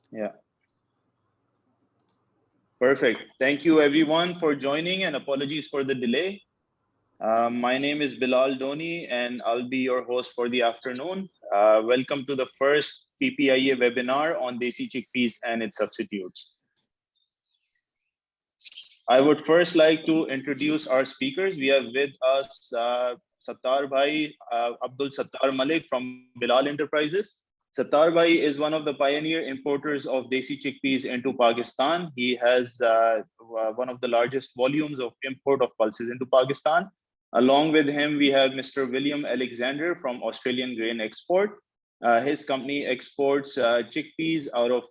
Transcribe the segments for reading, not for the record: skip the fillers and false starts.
Yeah, perfect. Thank you everyone for joining and apologies for the delay. My name is Bilal Doni and I'll be your host for the afternoon. Welcome to the first PPIA webinar on Desi chickpeas and its substitutes. I would first like to introduce our speakers. We have with us Sattar Bhai, Abdul Sattar Malik from Bilal Enterprises. Sattar Bhai is one of the pioneer importers of Desi chickpeas into Pakistan. He has one of the largest volumes of import of pulses into Pakistan. Along with him, we have Mr. William Alexander from Australian Grain Export. His company exports chickpeas out of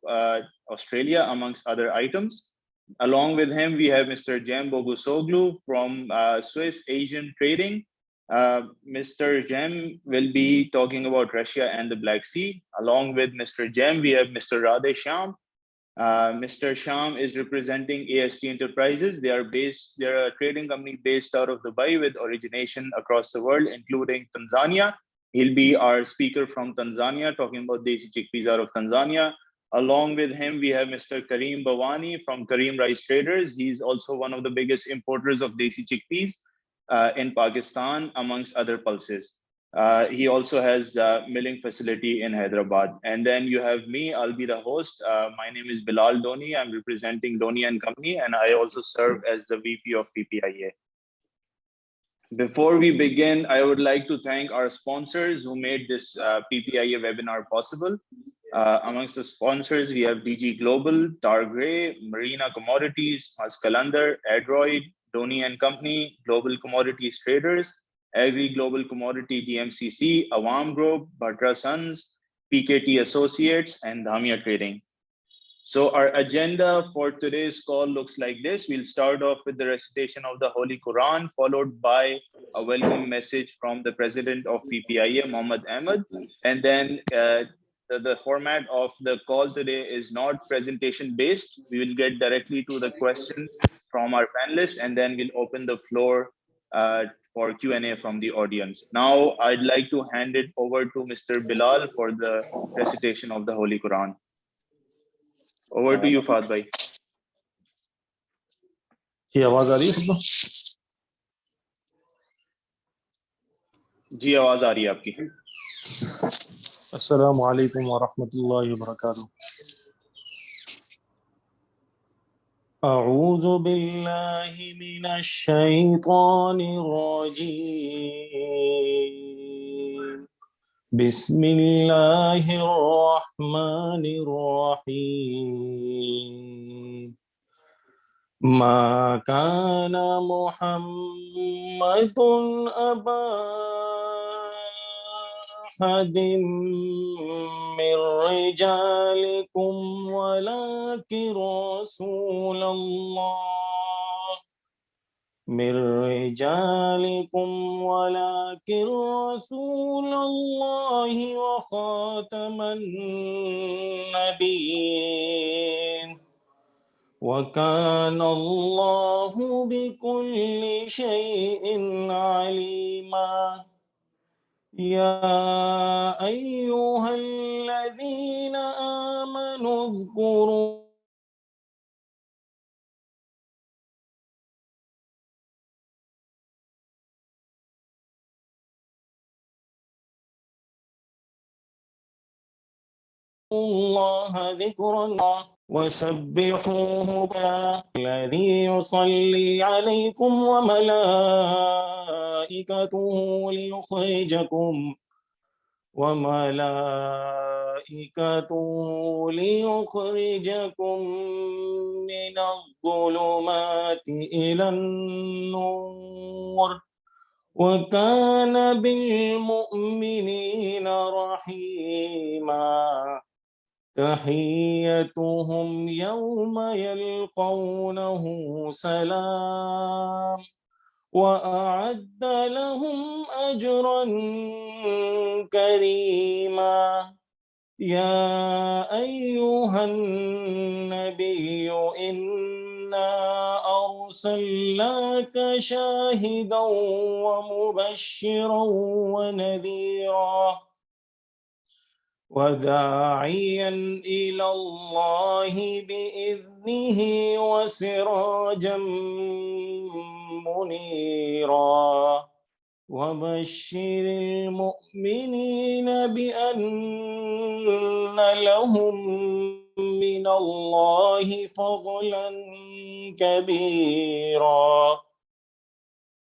Australia, amongst other items. Along with him, we have Mr. Jem Bogusoglu from Swiss Asian Trading. Mr. Jem will be talking about Russia and the Black Sea. Along with Mr. Jem, we have Mr. Radhe Shyam. Mr. Shyam is representing AST Enterprises. They're a trading company based out of Dubai with origination across the world, including Tanzania. He'll be our speaker from Tanzania, talking about Desi chickpeas out of Tanzania. Along with him, we have Mr. Kareem Bawani from Kareem Rice Traders. He's also one of the biggest importers of Desi chickpeas in Pakistan, amongst other pulses. He also has a milling facility in Hyderabad. And then you have me, I'll be the host. My name is Bilal Doni. I'm representing Doni and Company, and I also serve as the VP of PPIA. Before we begin, I would like to thank our sponsors who made this PPIA webinar possible. Amongst the sponsors, we have DG Global, Targray, Marina Commodities, Maskalandar, Adroid, Doni and Company, Global Commodities Traders, Agri Global Commodity DMCC, Awam Group, Bhatra Sons, PKT Associates, and Dhamia Trading. So our agenda for today's call looks like this. We'll start off with the recitation of the Holy Quran, followed by a welcome message from the president of PPIA, Mohammad Ahmed. And then the format of the call today is not presentation based. We will get directly to the questions from our panelists, and then we'll open the floor for Q&A from the audience. Now, I'd like to hand it over to Mr. Bilal for the recitation of the Holy Quran. Over to you, Fahad bhai. जी आवाज आ रही है सबको? जी आवाज आ रही है आपकी. अस्सलामु अलैकुम व रहमतुल्लाहि व बरकातुहू. अऊज़ु बिल्लाहि मिनश शैतानिर रजीम. बिस्मिल्लाहिर रहमानिर रहीम. मा काना मुहम्मदुन अबा अहदिम मिर रिजालिकुम वलाकिन रसूलल्लाह मिर रिजालिकुम वलाकिन रसूलल्लाहि व खातमन नबिय्यीन وَكَانَ اللَّهُ بِكُلِّ شَيْءٍ عَلِيمًا. يَا أَيُّهَا الَّذِينَ آمَنُوا اذْكُرُوا اللَّهَ ذِكْرًا وسبحوه الذي يصلي عليكم وملائكته ليخرجكم من الظلمات إلى النور وكان بالمؤمنين رحيما. تحيتهم يوم يلقونه سلام وأعد لهم أجرا كريما. يا أيها النبي إنا أرسلناك شاهدا ومبشرا ونذيرا وداعيا إلى الله بإذنه وسراجا منيرا وبشر المؤمنين بأن لهم من الله فضلا كبيرا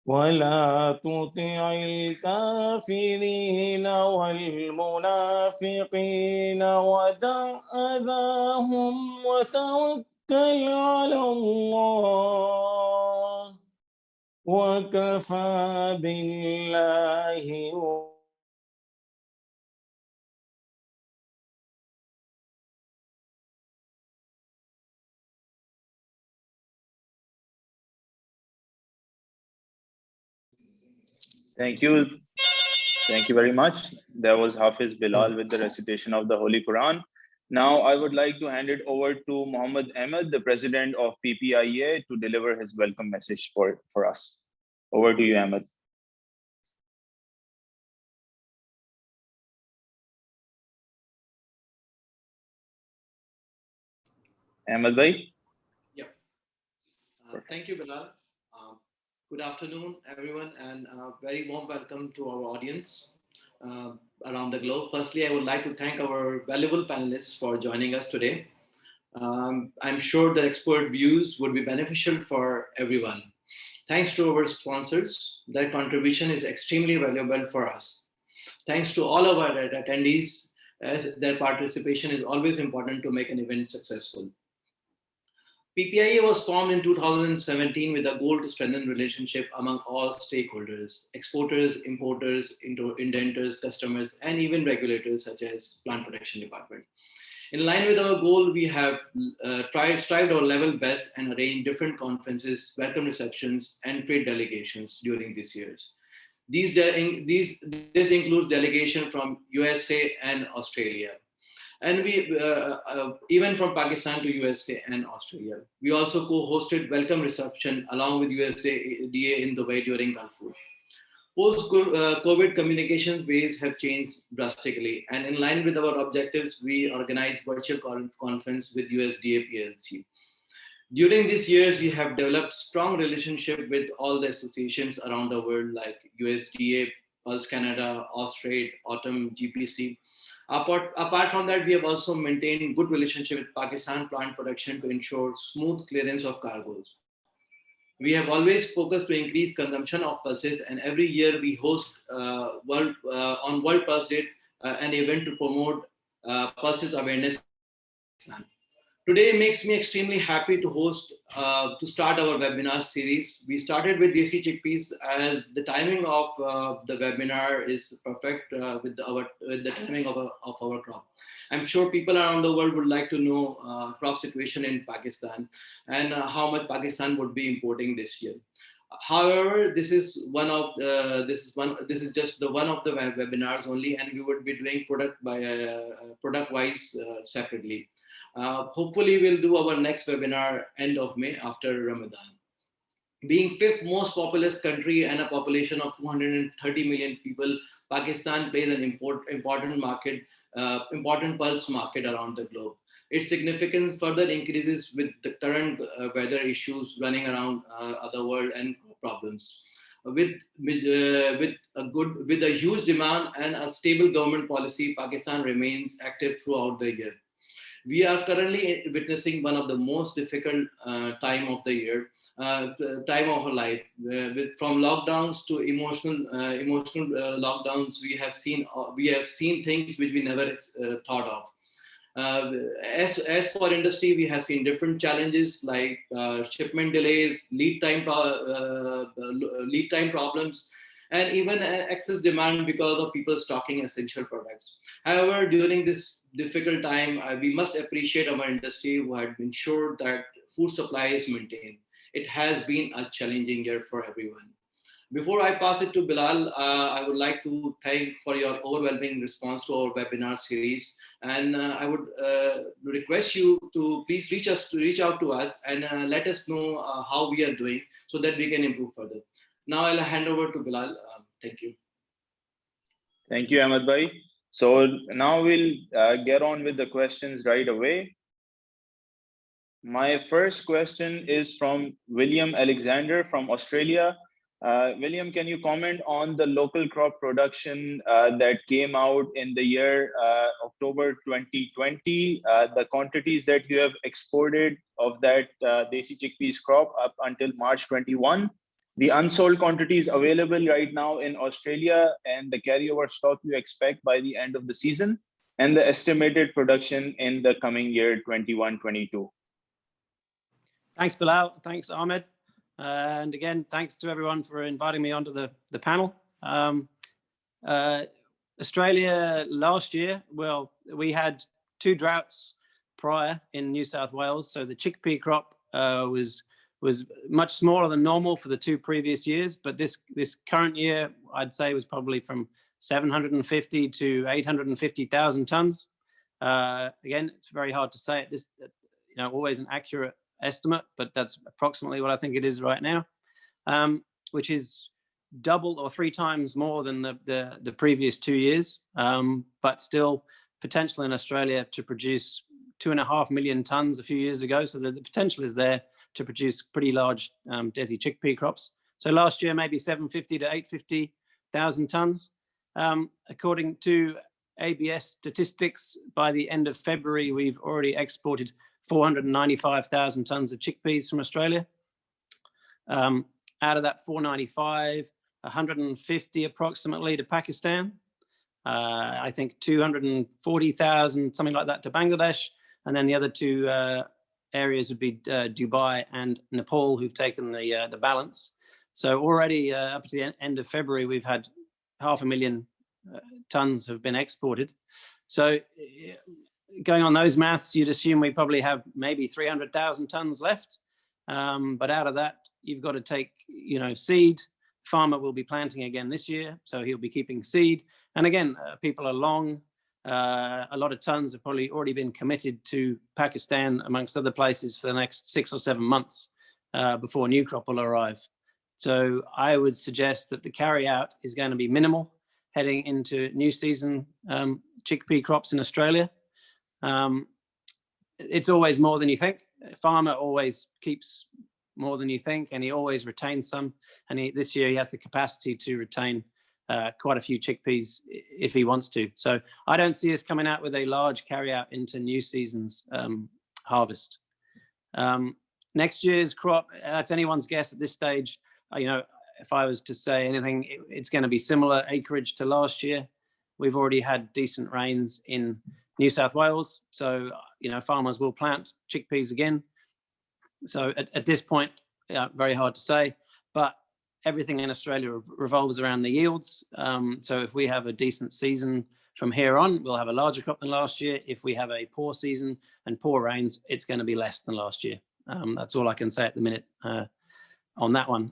ولا تطع الكافرين والمنافقين ودع أذاهم وتوكل على الله وكفى بالله. Thank you. Thank you very much. That was Hafiz Bilal with the recitation of the Holy Quran. Now I would like to hand it over to Muhammad Ahmed, the president of PPIA, to deliver his welcome message for us. Over to you, Ahmed. Ahmed bhai? Yeah. Thank you, Bilal. Good afternoon, everyone, and a very warm welcome to our audience uh, around the globe. Firstly, I would like to thank our valuable panelists for joining us today. I'm sure the expert views would be beneficial for everyone. Thanks to our sponsors, their contribution is extremely valuable for us. Thanks to all of our attendees, as their participation is always important to make an event successful. PPIA was formed in 2017 with a goal to strengthen relationship among all stakeholders, exporters, importers, indenters, customers, and even regulators such as Plant Protection Department. In line with our goal, we have strived our level best and arranged different conferences, welcome receptions, and trade delegations during these years. This includes delegation from USA and Australia. And we even from Pakistan to USA and Australia. We also co-hosted welcome reception along with USDA in Dubai during Gulf Food. Post-COVID communication ways have changed drastically, and in line with our objectives, we organized virtual conference with USDA PLC. During these years, we have developed strong relationship with all the associations around the world like USDA, Pulse Canada, Austrade, Autumn, GPC. Apart from that, we have also maintained good relationship with Pakistan Plant Production to ensure smooth clearance of cargoes. We have always focused to increase consumption of pulses, and every year we host on World Pulse Day an event to promote pulses awareness in Pakistan. Today makes me extremely happy to to start our webinar series. We started with Desi Chickpeas as the timing of the webinar is perfect with the timing of our crop. I'm sure people around the world would like to know crop situation in Pakistan and how much Pakistan would be importing this year. However, this is just the one of the webinars only, and we would be doing product wise separately. Hopefully, we'll do our next webinar end of May after Ramadan. Being fifth most populous country and a population of 230 million people, Pakistan plays an important pulse market around the globe. Its significance further increases with the current weather issues running around the world and problems. With a huge demand and a stable government policy, Pakistan remains active throughout the year. We are currently witnessing one of the most difficult time of the year, time of our life. From lockdowns to emotional lockdowns, we have seen things which we never thought of. As for industry, we have seen different challenges like shipment delays, lead time problems, and even excess demand because of people stocking essential products. However, during this difficult time, we must appreciate our industry who had ensured that food supply is maintained. It has been a challenging year for everyone. Before I pass it to Bilal, I would like to thank for your overwhelming response to our webinar series. And I would request you to please reach out to us and let us know how we are doing so that we can improve further. Now I'll hand over to Bilal. Thank you. Thank you, Ahmed bhai. So now we'll get on with the questions right away. My first question is from William Alexander from Australia. William, can you comment on the local crop production that came out in the year October 2020, the quantities that you have exported of that Desi chickpeas crop up until March 21, the unsold quantities available right now in Australia, and the carryover stock you expect by the end of the season, and the estimated production in the coming year 21-22. Thanks, Bilal. Thanks, Ahmed. And again, thanks to everyone for inviting me onto the panel. Australia last year, well, we had 2 droughts prior in New South Wales. So the chickpea crop was much smaller than normal for the 2 previous years. But this current year, I'd say, was probably from 750 to 850,000 tons. Again, it's very hard to say. This, always an accurate estimate, but that's approximately what I think it is right now, which is double or 3 times more than the previous 2 years, but still potential in Australia to produce 2.5 million tons a few years ago. So the potential is there to produce pretty large Desi chickpea crops. So last year, maybe 750 to 850,000 tons. According to ABS statistics, by the end of February, we've already exported 495,000 tons of chickpeas from Australia. Out of that 495, 150 approximately to Pakistan. I think 240,000, something like that, to Bangladesh. And then the other 2 areas would be Dubai and Nepal, who've taken the balance. So already up to the end of February, we've had 500,000 tons have been exported. So going on those maths, you'd assume we probably have maybe 300,000 tons left. But out of that, you've got to take, seed. Farmer will be planting again this year, so he'll be keeping seed. And again, people are long. A lot of tons have probably already been committed to Pakistan, amongst other places, for the next 6 or 7 months before new crop will arrive. So I would suggest that the carry out is going to be minimal heading into new season chickpea crops in Australia. It's always more than you think. A farmer always keeps more than you think, and he always retains some. And this year he has the capacity to retain quite a few chickpeas if he wants to. So I don't see us coming out with a large carry out into new season's harvest. Next year's crop, that's anyone's guess at this stage. If I was to say anything, it's going to be similar acreage to last year. We've already had decent rains in New South Wales, so farmers will plant chickpeas again. So at this point, very hard to say, but everything in Australia revolves around the yields. So if we have a decent season from here on, we'll have a larger crop than last year. If we have a poor season and poor rains, it's going to be less than last year. That's all I can say at the minute on that one.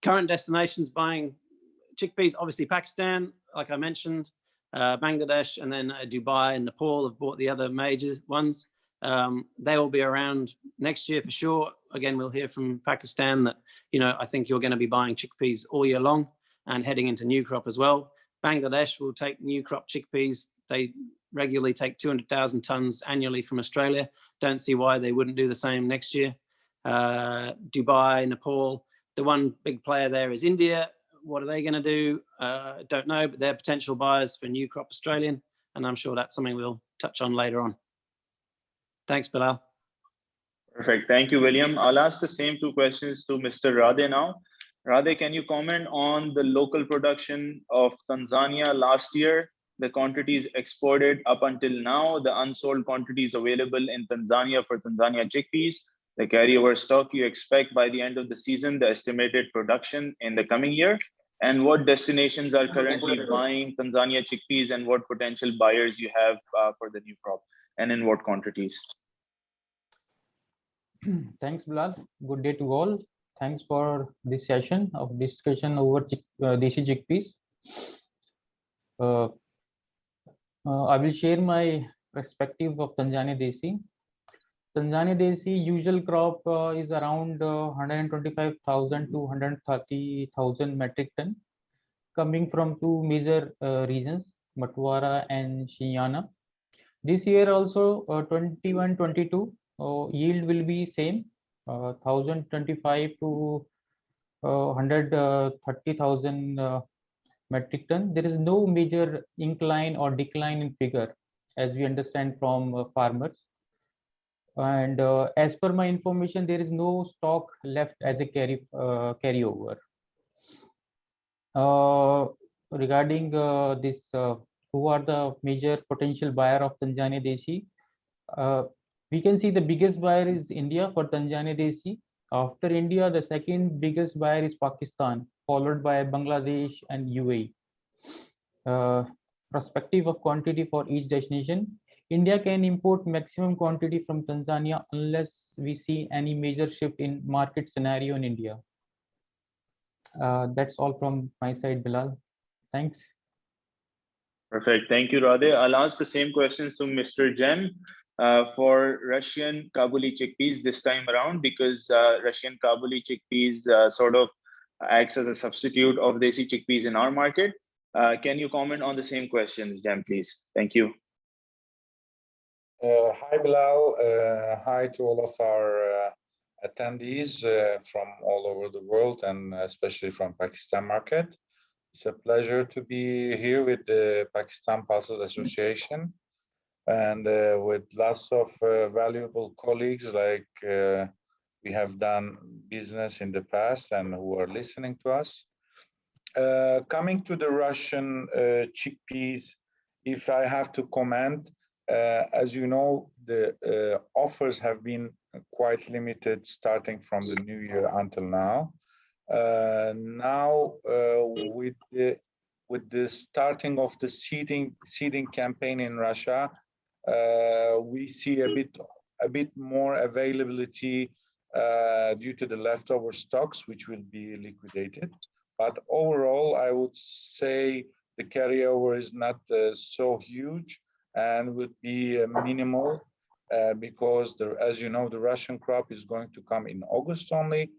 Current destinations buying chickpeas, obviously Pakistan, like I mentioned, Bangladesh, and then Dubai and Nepal have bought the other major ones. They will be around next year for sure. Again, we'll hear from Pakistan that, I think you're going to be buying chickpeas all year long and heading into new crop as well. Bangladesh will take new crop chickpeas. They regularly take 200,000 tons annually from Australia. Don't see why they wouldn't do the same next year. Dubai, Nepal, the one big player there is India. What are they going to do? Don't know, but they're potential buyers for new crop Australian. And I'm sure that's something we'll touch on later on. Thanks, Bilal. Perfect. Thank you, William. I'll ask the same 2 questions to Mr. Radhe now. Radhe, can you comment on the local production of Tanzania last year, the quantities exported up until now, the unsold quantities available in Tanzania for Tanzania chickpeas, the carryover stock you expect by the end of the season, the estimated production in the coming year, and what destinations are currently buying Tanzania chickpeas and what potential buyers you have for the new crop, and in what quantities? Thanks, Bilal. Good day to all. Thanks for this session of discussion over Desi chickpeas. I will share my perspective of Tanzania Desi. Tanzania Desi usual crop is around 125,000 to 130,000 metric ton, coming from 2 major regions, Matwara and Shinyana. This year also 21-22 yield will be same 1025 to 130,000 metric ton. There is no major incline or decline in figure as we understand from farmers. And as per my information, there is no stock left as a carryover. Regarding this, who are the major potential buyer of Tanzania Desi? We can see the biggest buyer is India for Tanzania Desi. After India, the second biggest buyer is Pakistan, followed by Bangladesh and UAE. Perspective of quantity for each destination. India can import maximum quantity from Tanzania unless we see any major shift in market scenario in India. That's all from my side, Bilal. Thanks. Perfect. Thank you, Radhe. I'll ask the same questions to Mr. Jem for Russian Kabuli chickpeas this time around, because Russian Kabuli chickpeas sort of acts as a substitute of Desi chickpeas in our market. Can you comment on the same questions, Jem, please? Thank you. Hi, Bilal. Hi to all of our attendees from all over the world, and especially from Pakistan market. It's a pleasure to be here with the Pakistan Pulses Association and with lots of valuable colleagues like we have done business in the past and who are listening to us. Coming to the Russian chickpeas, if I have to comment, as you know, the offers have been quite limited starting from the new year until now. Now, with the starting of the seeding campaign in Russia, we see a bit more availability due to the leftover stocks, which will be liquidated. But overall, I would say the carryover is not so huge and would be minimal because, as you know, the Russian crop is going to come in August only.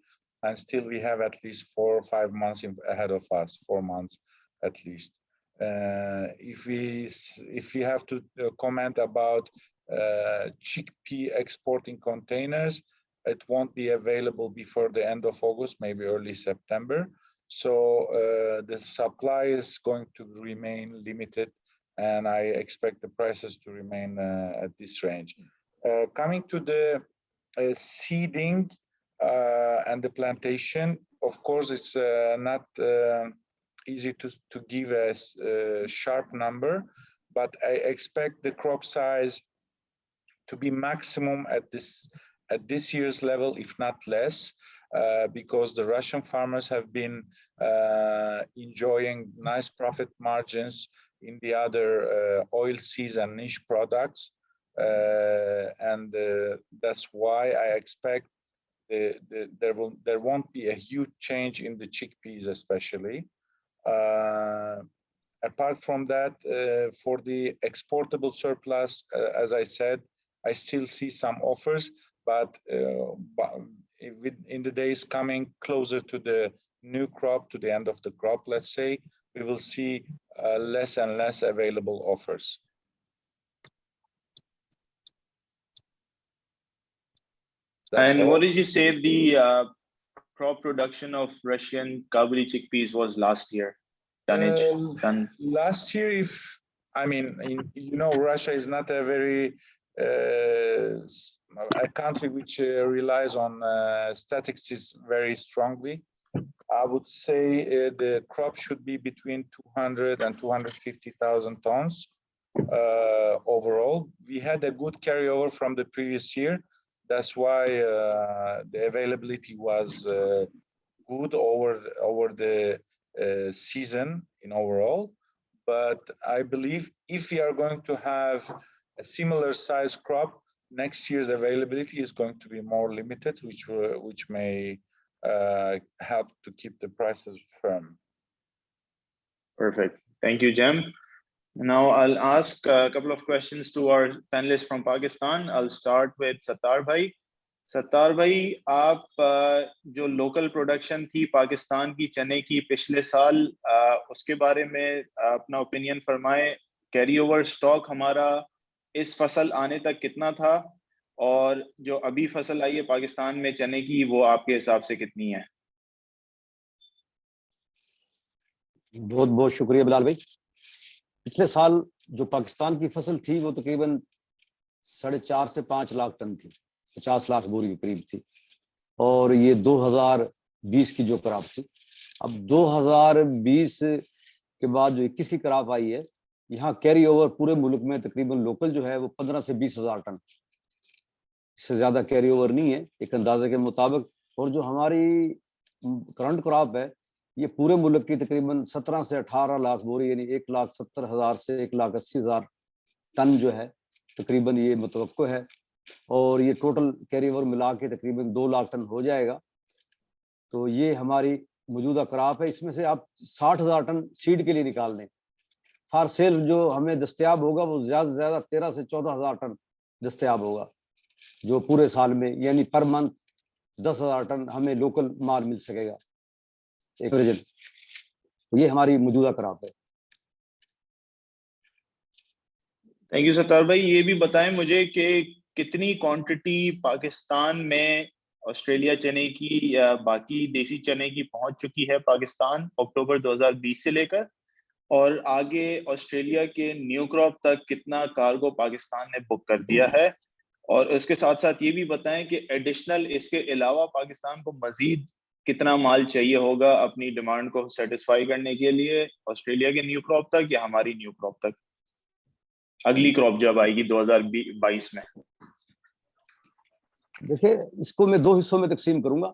And still we have at least 4 or 5 months ahead of us, 4 months at least. If we have to comment about chickpea exporting containers, it won't be available before the end of August, maybe early September. So the supply is going to remain limited, and I expect the prices to remain at this range. Coming to the seeding, and the plantation, of course, it's not easy to give a sharp number, but I expect the crop size to be maximum at this year's level, if not less, because the Russian farmers have been enjoying nice profit margins in the other oilseeds and niche products, and that's why I expect there won't be a huge change in the chickpeas, especially. Apart from that, for the exportable surplus, as I said, I still see some offers, but in the days coming closer to the new crop, to the end of the crop, let's say, we will see less and less available offers. And what did you say the crop production of Russian Kabuli chickpeas was last year? Tonnage? Last year, you know, Russia is not a very a country which relies on statistics very strongly. I would say the crop should be between 200 and 250,000 tons overall. We had a good carryover from the previous year. That's why the availability was good over the season in overall. But I believe if we are going to have a similar size crop, next year's availability is going to be more limited, which may help to keep the prices firm. Perfect. Thank you, Jem. Now I'll ask a couple of questions to our panelists from Pakistan. I'll start with Sattar Bhai. Sattar Bhai, आप जो local production थी पाकिस्तान की चने की पिछले साल उसके बारे में अपना opinion फरमाएं کیری اوور اسٹاک ہمارا اس فصل آنے تک کتنا تھا, اور جو ابھی فصل آئی ہے پاکستان میں چنے کی وہ آپ کے حساب سے کتنی ہے؟ بہت بہت شکریہ بلال بھائی. پچھلے سال جو پاکستان کی فصل تھی وہ تقریباً 4.5 سے 5 لاکھ ٹن تھی, 50 لاکھ بوری کے قریب تھی, اور یہ 2020 کی جو کراپ تھی. اب 2020 کے بعد جو 21 کی کراپ آئی ہے, یہاں کیری اوور پورے ملک میں تقریباً لوکل جو ہے وہ 15 سے 20 ہزار ٹن, اس سے زیادہ کیری اوور نہیں ہے ایک اندازے کے مطابق. اور جو ہماری کرنٹ کراپ ہے یہ پورے ملک کی تقریباً 17 سے 18 لاکھ بوری, یعنی 1,70,000 سے 1,80,000 ٹن جو ہے تقریباً یہ متوقع ہے. اور یہ ٹوٹل کیری اوور ملا کے تقریباً 2 لاکھ ٹن ہو جائے گا. تو یہ ہماری موجودہ کراپ ہے. اس میں سے آپ 60,000 ٹن سیڈ کے لیے نکال دیں, فار سیل جو ہمیں دستیاب ہوگا وہ زیادہ سے زیادہ 13 سے 14,000 ٹن دستیاب ہوگا جو پورے سال میں, یعنی پر منتھ 10,000 ٹن ہمیں لوکل مال مل سکے گا ایک ریجن. یہ ہماری موجودہ کراپ ہے. تھینک یو ستار بھائی. یہ بھی بتائیں مجھے کہ کتنی کوانٹٹی پاکستان میں آسٹریلیا چنے کی یا باقی دیسی چنے کی پہنچ چکی ہے پاکستان اکتوبر 2020 سے لے کر, اور آگے آسٹریلیا کے نیو کراپ تک کتنا کارگو پاکستان نے بک کر دیا ہے. اور اس کے ساتھ ساتھ یہ بھی بتائیں کہ ایڈیشنل اس کے علاوہ پاکستان کو مزید کتنا مال چاہیے ہوگا اپنی ڈیمانڈ کو سیٹسفائی کرنے کے لیے آسٹریلیا کے نیو کراپ تک یا ہماری نیو کراپ تک, اگلی کراپ جب آئے گی 2022 میں. دیکھیں اس کو میں 2 حصوں میں تقسیم کروں گا.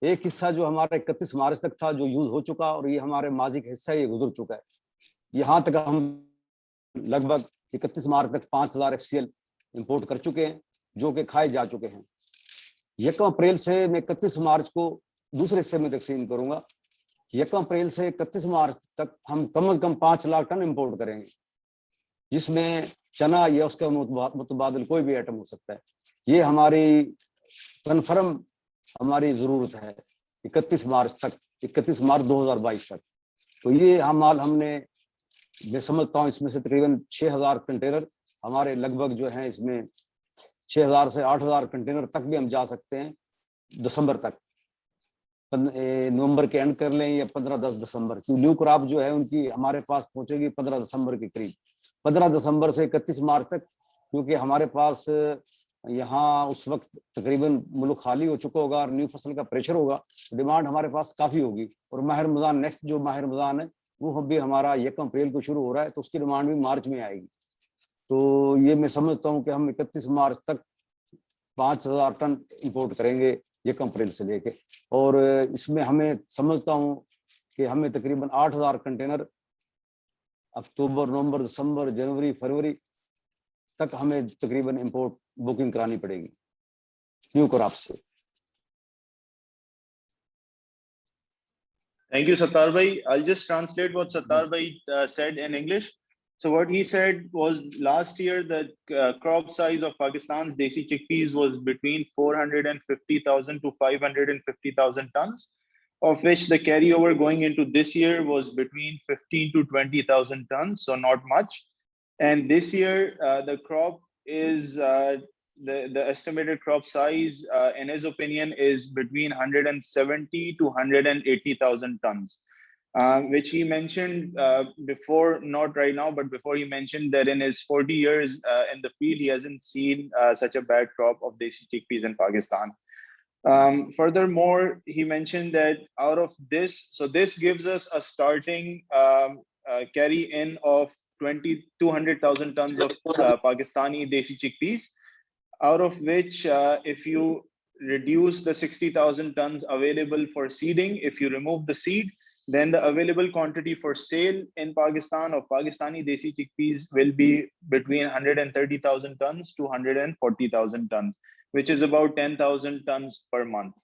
ایک حصہ جو ہمارا 31 مارچ تک تھا جو یوز ہو چکا, اور یہ ہمارے ماضی کا حصہ یہ گزر چکا ہے. یہاں تک ہم لگ بھگ 31 مارچ تک 5,000 FCL امپورٹ کر چکے ہیں جو کہ کھائے جا چکے ہیں. 1 اپریل سے میں 31 مارچ کو دوسرے حصے میں تقسیم کروں گا. 1 اپریل سے 31 مارچ تک ہم کم از کم 5 لاکھ ٹن امپورٹ کریں گے, جس میں چنا یا اس کا متبادل کوئی بھی آئٹم ہو سکتا ہے. یہ ہماری کنفرم ہماری ضرورت ہے 31 مارچ تک, 31 مارچ 2022 تک. تو یہ مال ہم نے, میں سمجھتا ہوں اس میں سے تقریباً 6,000 کنٹینر ہمارے لگ بھگ جو ہیں, اس میں 6,000 سے 8,000 کنٹینر تک بھی ہم جا سکتے ہیں دسمبر تک, نومبر کے اینڈ کر لیں یا 15-10 دسمبر کی. نیو کراپ جو ہے ان کی ہمارے پاس پہنچے گی 15 دسمبر کے قریب. 15 دسمبر سے 31 مارچ تک, کیونکہ ہمارے پاس یہاں اس وقت تقریباً ملک خالی ہو چکا ہوگا اور نیو فصل کا پریشر ہوگا, ڈیمانڈ ہمارے پاس کافی ہوگی. اور ماہ رمضان نیکسٹ جو ماہ رمضان ہے وہ بھی ہمارا 1 اپریل کو شروع ہو رہا ہے, تو اس کی ڈیمانڈ بھی مارچ میں آئے گی. تو یہ میں سمجھتا ہوں کہ ہم 31 مارچ تک 5,000 ٹن امپورٹ کریں گے 1 اپریل سے لے کے. اور اس میں ہمیں سمجھتا ہوں کہ ہمیں تقریباً 8,000 کنٹینر اکتوبر, نومبر, دسمبر, جنوری, فروری تک ہمیں تقریباً امپورٹ بکنگ کرانی پڑے گی نیو کراپ سے. Thank you, Sattar bhai. I'll just translate what Sattar bhai said in English. So what he said was last year the crop size of Pakistan's Desi chickpeas was between 450,000 to 550,000 tons, of which the carryover going into this year was between 15 to 20,000 tons, so not much. And this year the crop is the estimated crop size, in his opinion, is between 170 to 180,000 tons, which he mentioned before, not right now, but before he mentioned that in his 40 years in the field, he hasn't seen such a bad crop of Desi chickpeas in Pakistan. Furthermore, he mentioned that out of this, so this gives us a starting carry in of 200,000 tons of Pakistani Desi chickpeas, out of which if you reduce the 60,000 tons available for seeding, if you remove the seed, then the available quantity for sale in Pakistan of Pakistani Desi chickpeas will be between 130,000 tons to 140,000 tons, which is about 10,000 tons per month.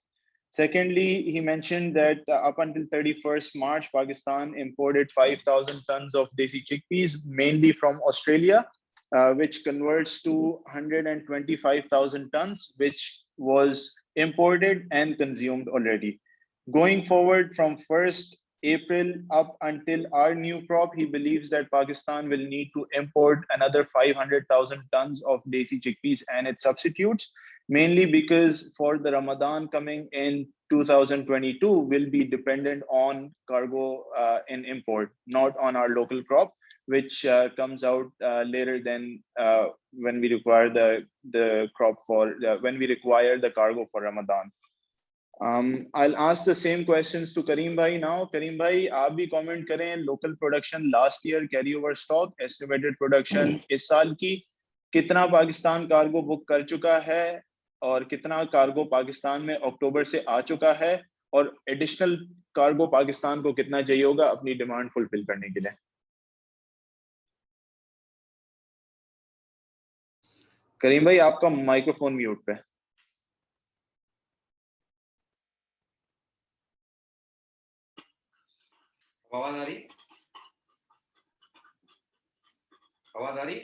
Secondly, he mentioned that up until 31st March, Pakistan imported 5,000 tons of Desi chickpeas, mainly from Australia, which converts to 125,000 tons, which was imported and consumed already. Going forward from 1st April up until our new crop, he believes that Pakistan will need to import another 500,000 tons of Desi chickpeas and its substitutes, mainly because for the Ramadan coming in 2022 will be dependent on cargo in import, not on our local crop, which comes out later than when we require the crop for when we require the cargo for Ramadan. I'll ask the same questions to Kareem Bhai now. Kareem Bhai, आप भी comment करें local production last year carry over stock, estimated production इस साल की कितना Pakistan cargo book कर चुका है और कितना कार्गो पाकिस्तान में अक्टूबर से आ चुका है और एडिशनल कार्गो पाकिस्तान को कितना चाहिए होगा अपनी डिमांड फुलफिल करने के लिए. करीम भाई आपका माइक्रोफोन म्यूट पे. आवाज आ रही? आवाज आ रही?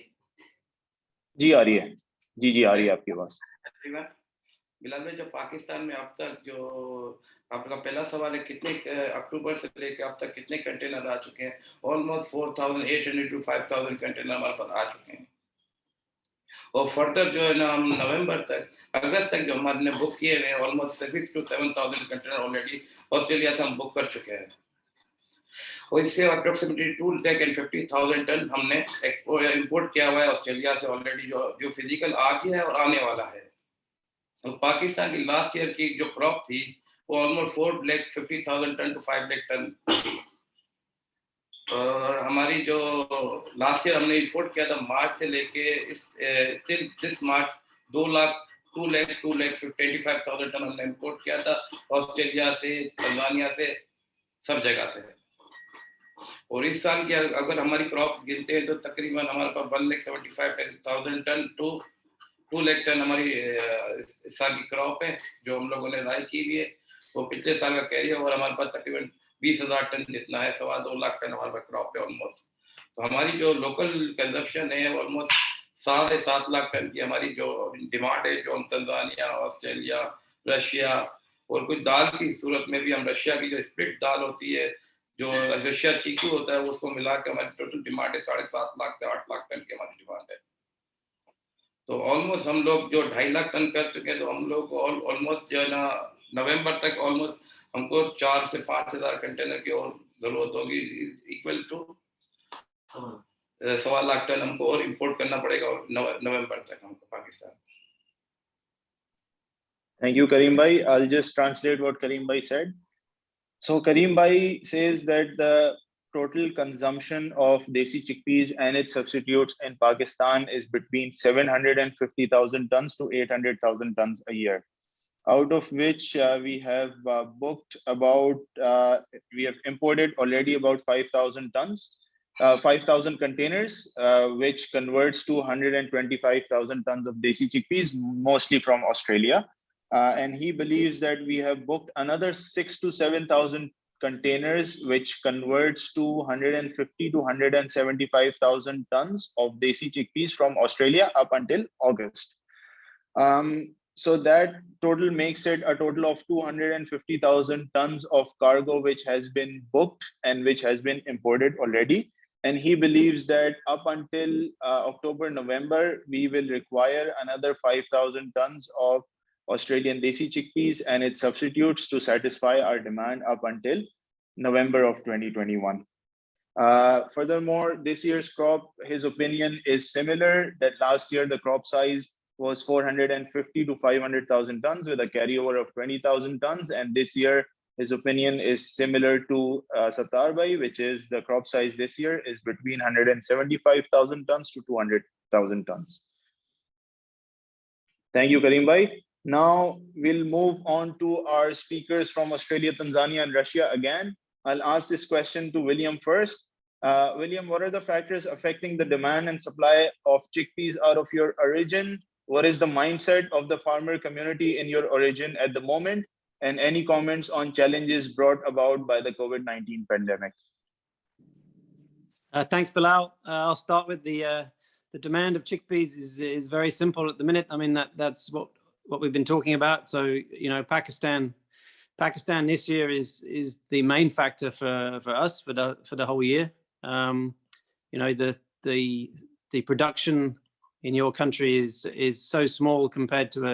जी आ रही है. जी आ रही है आपकी आवाज. बिलाल भाई, जो पाकिस्तान में अब तक जो आपका पहला सवाल है, कितने अक्टूबर से लेकर अब तक कितने कंटेनर आ चुके हैं? ऑलमोस्ट 4,800 to 5,000 कंटेनर हमारे पास आ चुके हैं. और फर्दर जो है ना, हम नवंबर तक, अगस्त तक जो हमारे बुक किए हुए हैं, almost 6,000 to 7,000 container already Australia से हम बुक कर चुके हैं. और इससे अप्रोक्सीमेटली 250,000 टन हमने इंपोर्ट किया हुआ है ऑस्ट्रेलिया से ऑलरेडी, जो फिजिकल आ गया है और आने वाला है. और पाकिस्तान की लास्ट ईयर की जो क्रॉप थी वो almost 450,000 ton to 5 lakh ton थी. और हमारी जो लास्ट ईयर हमने इंपोर्ट किया था मार्च से लेके टिल दिस मार्च 2,25,000 टन हमने इंपोर्ट किया था ऑस्ट्रेलिया से, तंजानिया से, सब जगह से. और इस साल की अगर हमारी क्रॉप गिनते हैं तो तकरीबन हमारे पास 1,75,000 टन to 2 लाख टन हमारी इस साल की क्रॉप है जो हम लोगों ने राई की हुई है. वो पिछले साल का कैरी ओवर हमारे पास तकरीबन 20,000 टन जितना है, 2.25 लाख टन हमारे पास क्रॉप है ऑलमोस्ट. तो हमारी जो लोकल कंजप्शन है ऑलमोस्ट 7.5 लाख टन की हमारी जो डिमांड है, जो हम तंजानिया, ऑस्ट्रेलिया, रशिया और कुछ दाल की सूरत में भी हम रशिया की जो स्प्लिट दाल होती है, जो रशिया चीकू होता है, उसको मिला के हमारी टोटल डिमांड है 7.5 लाख से 8 लाख टन की हमारी डिमांड है. तो ऑलमोस्ट हम लोग जो 2.5 लाख टन कर चुके हैं. तो हम लोग ऑलमोस्ट जो है ना नवंबर तक ऑलमोस्ट हमको 4 से 5,000 कंटेनर की और जरूरत होगी, इक्वल टू 1.25 लाख टन हमको और इंपोर्ट करना पड़ेगा और नवंबर तक हमको Pakistan. Thank you, Kareem Bhai. I'll just translate what Kareem Bhai said. So Kareem Bhai says that the total consumption of Desi chickpeas and its substitutes in Pakistan is between 750,000 tons to 800,000 tons a year, out of which we have booked about, we have imported already about 5,000 tons, 5,000 containers, which converts to 125,000 tons of Desi chickpeas, mostly from Australia. And he believes that we have booked another 6,000 to 7,000 containers, which converts to 150 to 175,000 tons of Desi chickpeas from Australia up until August. So that total makes it a total of 250,000 tons of cargo, which has been booked and which has been imported already. And he believes that up until October, November, we will require another 5,000 tons of Australian Desi chickpeas and its substitutes to satisfy our demand up until November of 2021. Furthermore, this year's crop, his opinion is similar, that last year the crop size was 450 to 500,000 tons with a carryover of 20,000 tons. And this year, his opinion is similar to Sattar Bhai, which is the crop size this year is between 175,000 tons to 200,000 tons. Thank you, Kareem Bhai. Now we'll move on to our speakers from Australia, Tanzania, and Russia again. I'll ask this question to William first. William, what are the factors affecting the demand and supply of chickpeas out of your origin? What is the mindset of the farmer community in your origin at the moment? And any comments on challenges brought about by the COVID-19 pandemic? Thanks, Bilal. I'll start with the demand of chickpeas is very simple at the minute. I mean, that's what we've been talking about. So, you know, Pakistan, Pakistan this year is the main factor for us for the whole year. You know, the production in your country is so small compared to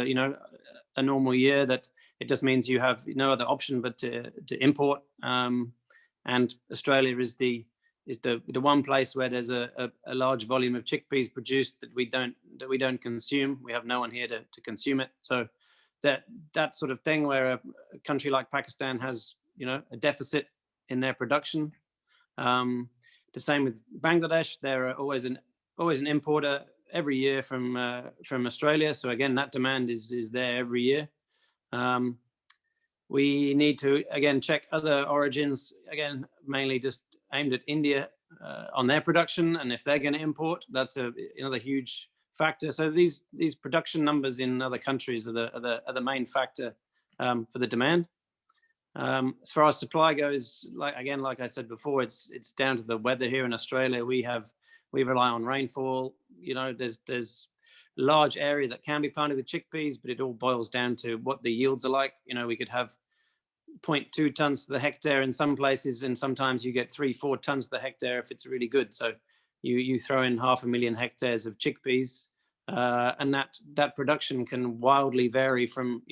a normal year that it just means you have no other option but to import. And Australia is the one place where there's a large volume of chickpeas produced that we don't consume. We have no one here to consume it. So that sort of thing where a country like Pakistan has a deficit in their production. The same with Bangladesh. They're always an importer every year from Australia. So again, that demand is there every year. We need to again check other origins, again mainly just aimed at India on their production, and if they're going to import, that's another huge factor. So these production numbers in other countries are the main factor for the demand. As far as supply goes, like I said before, it's down to the weather here in Australia. We rely on rainfall. There's a large area that can be planted with chickpeas, but it all boils down to what the yields are like. We could have 0.2 tons to the hectare in some places, and sometimes you get 3-4 tons to the hectare if it's really good. So you throw in 500,000 hectares of chickpeas, and that production can wildly vary from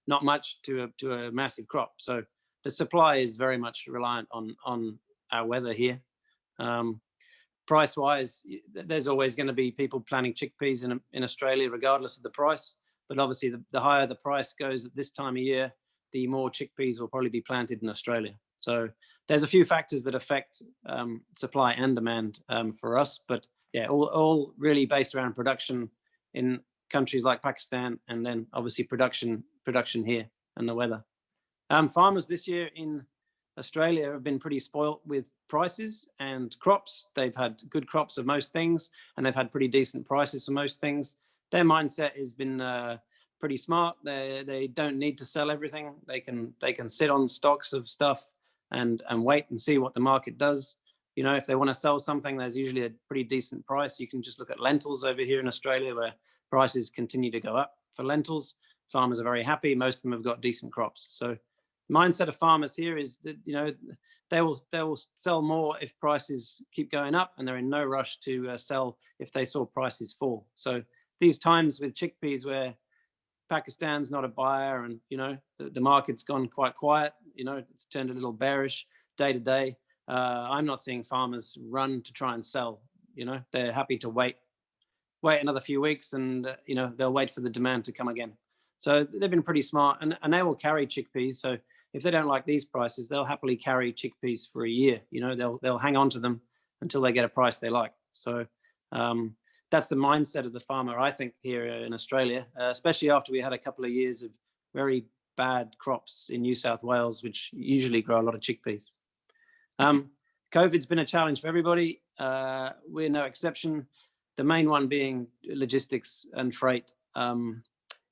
not much to a massive crop. So the supply is very much reliant on our weather here. Price wise, there's always going to be people planting chickpeas in Australia regardless of the price, but obviously the higher the price goes at this time of year, the more chickpeas will probably be planted in Australia. So there's a few factors that affect supply and demand for us, but yeah, all really based around production in countries like Pakistan, and then obviously production here and the weather. Farmers this year in Australia have been pretty spoilt with prices and crops. They've had good crops of most things, and they've had pretty decent prices for most things. Their mindset has been pretty smart. They don't need to sell everything. They can sit on stocks of stuff and wait and see what the market does. If they want to sell something, there's usually a pretty decent price. You can just look at lentils over here in Australia, where prices continue to go up for lentils. Farmers are very happy. Most of them have got decent crops. So mindset of farmers here is that they will sell more if prices keep going up, and they're in no rush to sell if they saw prices fall. So these times with chickpeas where Pakistan's not a buyer and the market's gone quite quiet, it's turned a little bearish day to day, I'm not seeing farmers run to try and sell. They're happy to wait another few weeks, and they'll wait for the demand to come again. So they've been pretty smart, and they will carry chickpeas. So if they don't like these prices, they'll happily carry chickpeas for a year. They'll hang on to them until they get a price they like. So that's the mindset of the farmer, I think, here in Australia, especially after we had a couple of years of very bad crops in New South Wales, which usually grow a lot of chickpeas. COVID's been a challenge for everybody. We're no exception. The main one being logistics and freight.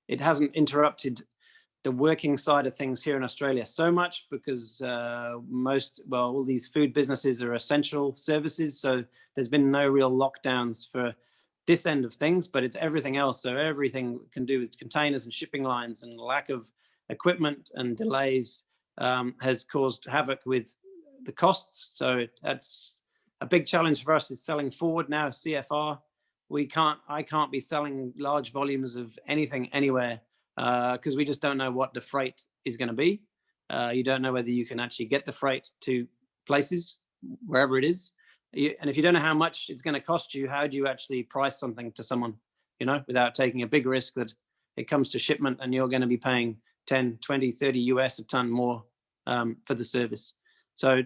It hasn't interrupted the working side of things here in Australia so much because all these food businesses are essential services. So there's been no real lockdowns for this end of things, but it's everything else. So everything can do with containers and shipping lines, and lack of equipment and delays has caused havoc with the costs. So that's a big challenge for us, is selling forward now, CFR. I can't be selling large volumes of anything anywhere because we just don't know what the freight is going to be. You don't know whether you can actually get the freight to places, wherever it is. And if you don't know how much it's going to cost you, how do you actually price something to someone, without taking a big risk that it comes to shipment and you're going to be paying 10, 20, 30 US a ton more for the service. So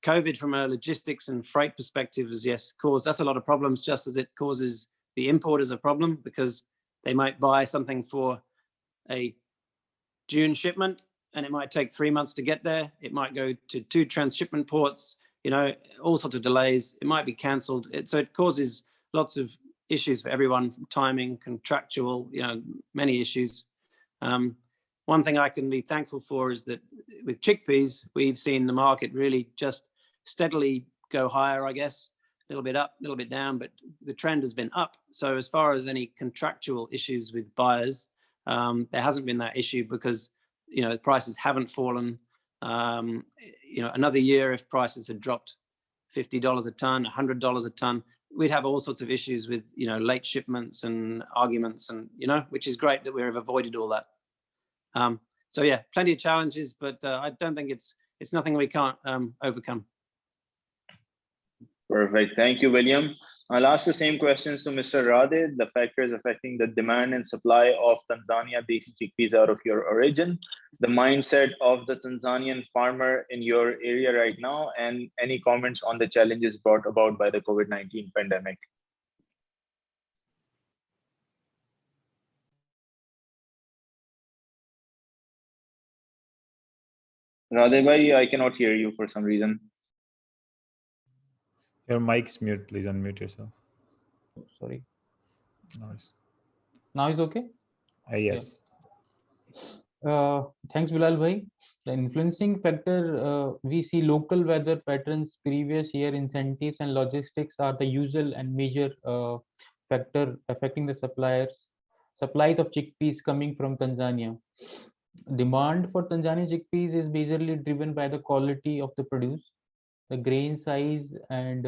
COVID from a logistics and freight perspective has, yes, caused us a lot of problems, just as it causes the importers a problem, because they might buy something for a June shipment and it might take 3 months to get there. It might go to 2 transshipment ports, all sorts of delays. It might be cancelled. So it causes lots of issues for everyone, from timing, contractual, many issues. One thing I can be thankful for is that with chickpeas, we've seen the market really just steadily go higher, I guess, a little bit up, a little bit down, but the trend has been up. So as far as any contractual issues with buyers, there hasn't been that issue, because you know, prices haven't fallen. You know, another year, if prices had dropped $50 a ton, $100 a ton, we'd have all sorts of issues with, you know, late shipments and arguments, and, you know, which is great that we've avoided all that. So yeah, plenty of challenges, but I don't think it's nothing we can't overcome. Perfect. Thank you, William. I'll ask the same questions to Mr. Radid, the factors affecting the demand and supply of Tanzania Desi chickpeas out of your origin, the mindset of the Tanzanian farmer in your area right now, and any comments on the challenges brought about by the COVID-19 pandemic. Radid bhai, I cannot hear you for some reason. Your mic's mute. Please unmute yourself. Sorry. Nice. Now is okay? Yes. Thanks, Bilal bhai. The influencing factor, we see local weather patterns, previous year incentives and logistics are the usual and major factor affecting the supplies of chickpeas coming from Tanzania. Demand for Tanzania chickpeas is majorly driven by the quality of the produce, the grain size, and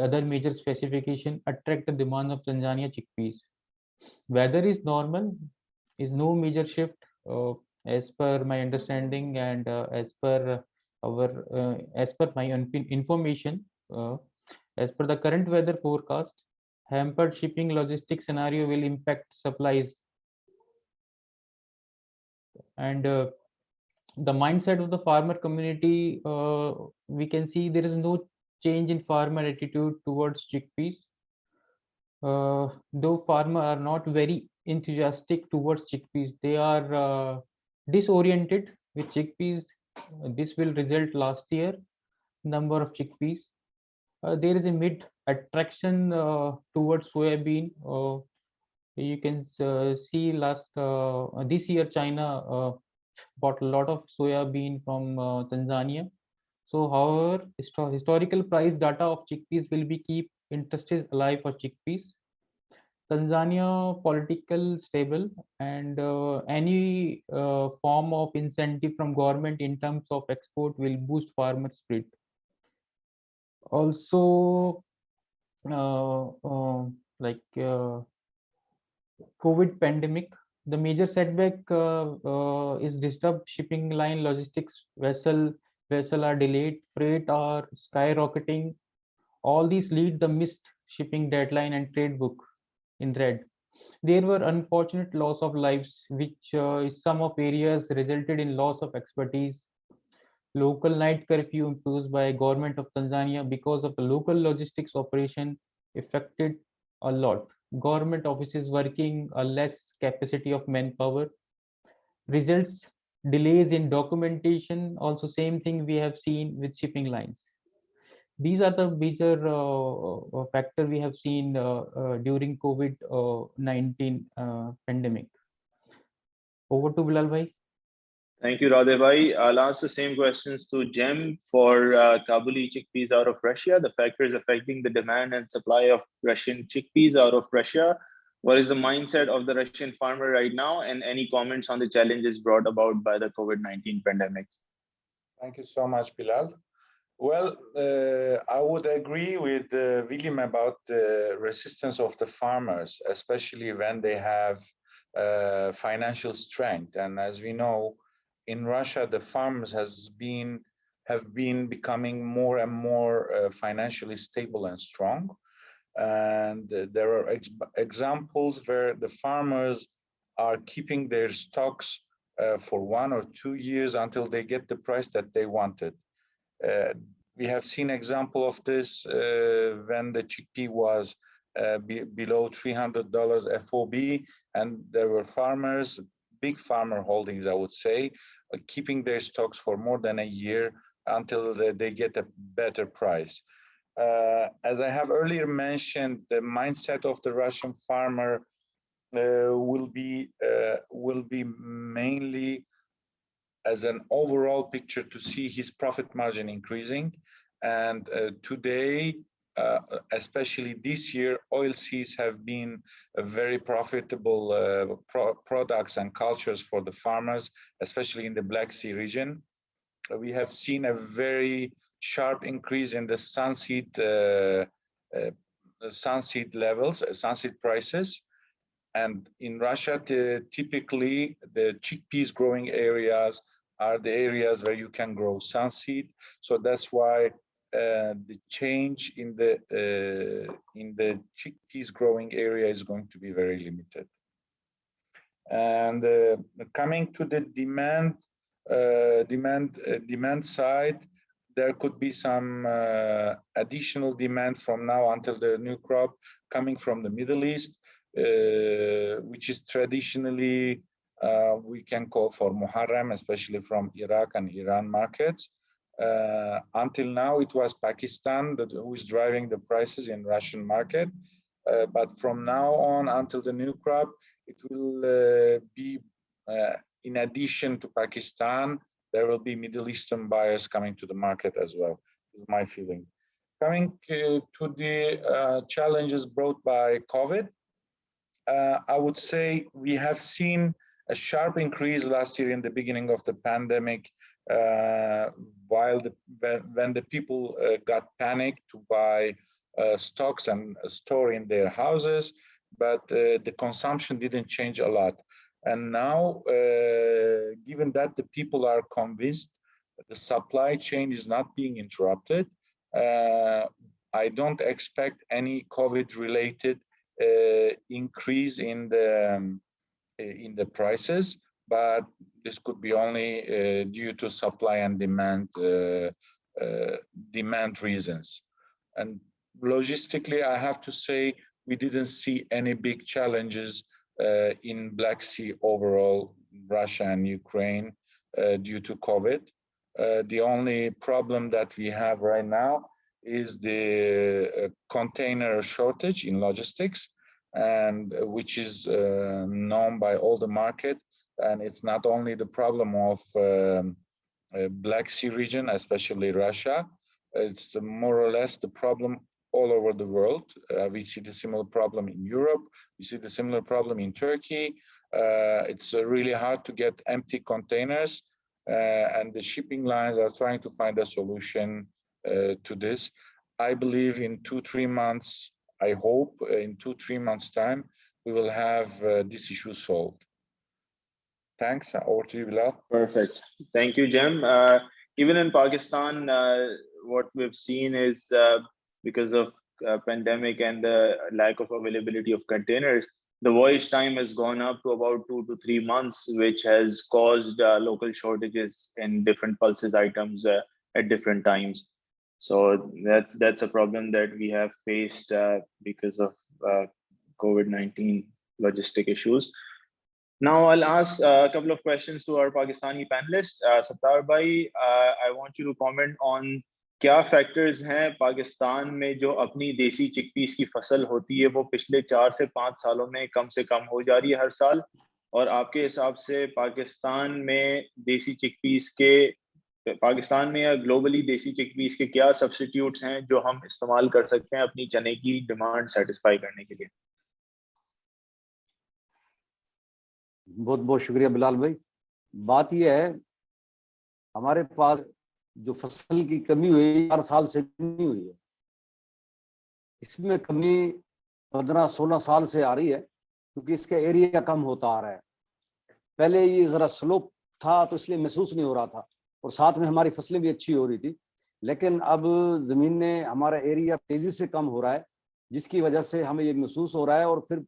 other major specification attract the demand of Tanzania chickpeas. Weather is normal, is no major shift as per my understanding, and as per my information, as per the current weather forecast, hampered shipping logistics scenario will impact supplies. And the mindset of the farmer community, we can see there is no change in farmer attitude towards chickpeas. Though farmers are not very enthusiastic towards chickpeas, they are disoriented with chickpeas. This will result last year number of chickpeas. There is a mid attraction towards soybean. You can see this year China bought a lot of soya bean from Tanzania. So, however, historical price data of chickpeas will be keep interest alive for chickpeas. Tanzania political stable, and any form of incentive from government in terms of export will boost farmer spirit. Also, like COVID pandemic, the major setback is disturbed shipping line logistics. Vessel are delayed, freight are skyrocketing. All these lead the missed shipping deadline and trade book in red. There were unfortunate loss of lives, which in some of areas resulted in loss of expertise. Local night curfew imposed by government of Tanzania because of the local logistics operation affected a lot. Government offices working a less capacity of manpower. Results delays in documentation. Also, same thing we have seen with shipping lines. These are the major factor we have seen during COVID-19 pandemic. Over to Bilal bhai. Thank you, Radhe bhai. I'll ask the same questions to Jem for Kabuli chickpeas out of Russia, the factors affecting the demand and supply of Russian chickpeas out of Russia. What is the mindset of the Russian farmer right now, and any comments on the challenges brought about by the COVID-19 pandemic? Thank you so much, Bilal. Well, I would agree with William about the resistance of the farmers, especially when they have financial strength. And as we know, in Russia, the farmers have been becoming more and more financially stable and strong. And there are examples where the farmers are keeping their stocks for 1 or 2 years until they get the price that they wanted. We have seen example of this when the chickpea was below $300 FOB, and there were farmers, big farmer holdings, I would say, keeping their stocks for more than a year until they get a better price. As I have earlier mentioned, the mindset of the Russian farmer will be mainly as an overall picture to see his profit margin increasing. And today, especially this year, oilseeds have been a very profitable products and cultures for the farmers, especially in the Black Sea region. We have seen a very sharp increase in the sunseed levels, sunseed prices. And in Russia, typically the chickpeas growing areas are the areas where you can grow sunseed. So that's why the change in the chickpeas growing area is going to be very limited. And coming to the demand side, there could be some additional demand from now until the new crop coming from the Middle East, which is traditionally we can call for Muharram, especially from Iraq and Iran markets. Until now, it was Pakistan who is driving the prices in Russian market. But from now on until the new crop, it will be in addition to Pakistan, there will be Middle Eastern buyers coming to the market as well, is my feeling. Coming to the challenges brought by COVID, I would say we have seen a sharp increase last year in the beginning of the pandemic, when the people got panicked to buy stocks and store in their houses, but the consumption didn't change a lot. And now, given that the people are convinced that the supply chain is not being interrupted, I don't expect any COVID-related increase in the prices, but this could be only due to supply and demand reasons. And logistically, I have to say we didn't see any big challenges in Black Sea overall, Russia and Ukraine, due to COVID. The only problem that we have right now is the container shortage in logistics, and which is known by all the market. And it's not only the problem of Black Sea region, especially Russia, it's more or less the problem all over the world. We see the similar problem in Europe. We see the similar problem in Turkey. It's really hard to get empty containers, and the shipping lines are trying to find a solution to this. I believe in 2-3 months, I hope in 2-3 months' time, we will have this issue solved. Thanks. Over to you, Bilal. Perfect. Thank you, Jem. Even in Pakistan, what we've seen is because of pandemic and the lack of availability of containers, the voyage time has gone up to about 2 to 3 months, which has caused local shortages in different pulses items at different times. So that's a problem that we have faced because of COVID-19 logistic issues. Now I'll ask a couple of questions to our Pakistani panelists. Sattar bhai, I want you to comment on क्या factors हैं पाकिस्तान में जो अपनी देसी chickpeas की फसल होती है वो पिछले 4 से 5 सालों में कम से कम हो जा रही है हर साल, और आपके हिसाब से पाकिस्तान में देसी चिकपीस के पाकिस्तान में या ग्लोबली देसी चिकपीस के क्या सब्स्टिट्यूट्स हैं जो हम इस्तेमाल कर सकते हैं अपनी चने की डिमांड सेटिस्फाई करने के लिए? बहुत बहुत शुक्रिया बिलाल भाई। बात यह है, हमारे पास जो फसल की कमी हुई 4 साल से नहीं हुई है, इसमें कमी 15-16 साल से आ रही है, क्योंकि इसका एरिया कम होता आ रहा है। पहले ये जरा स्लोप था तो इसलिए महसूस नहीं हो रहा था, और साथ में हमारी फसलें भी अच्छी हो रही थी। लेकिन अब जमीन ने हमारा एरिया तेजी से कम हो रहा है, जिसकी वजह से हमें ये महसूस हो रहा है, और फिर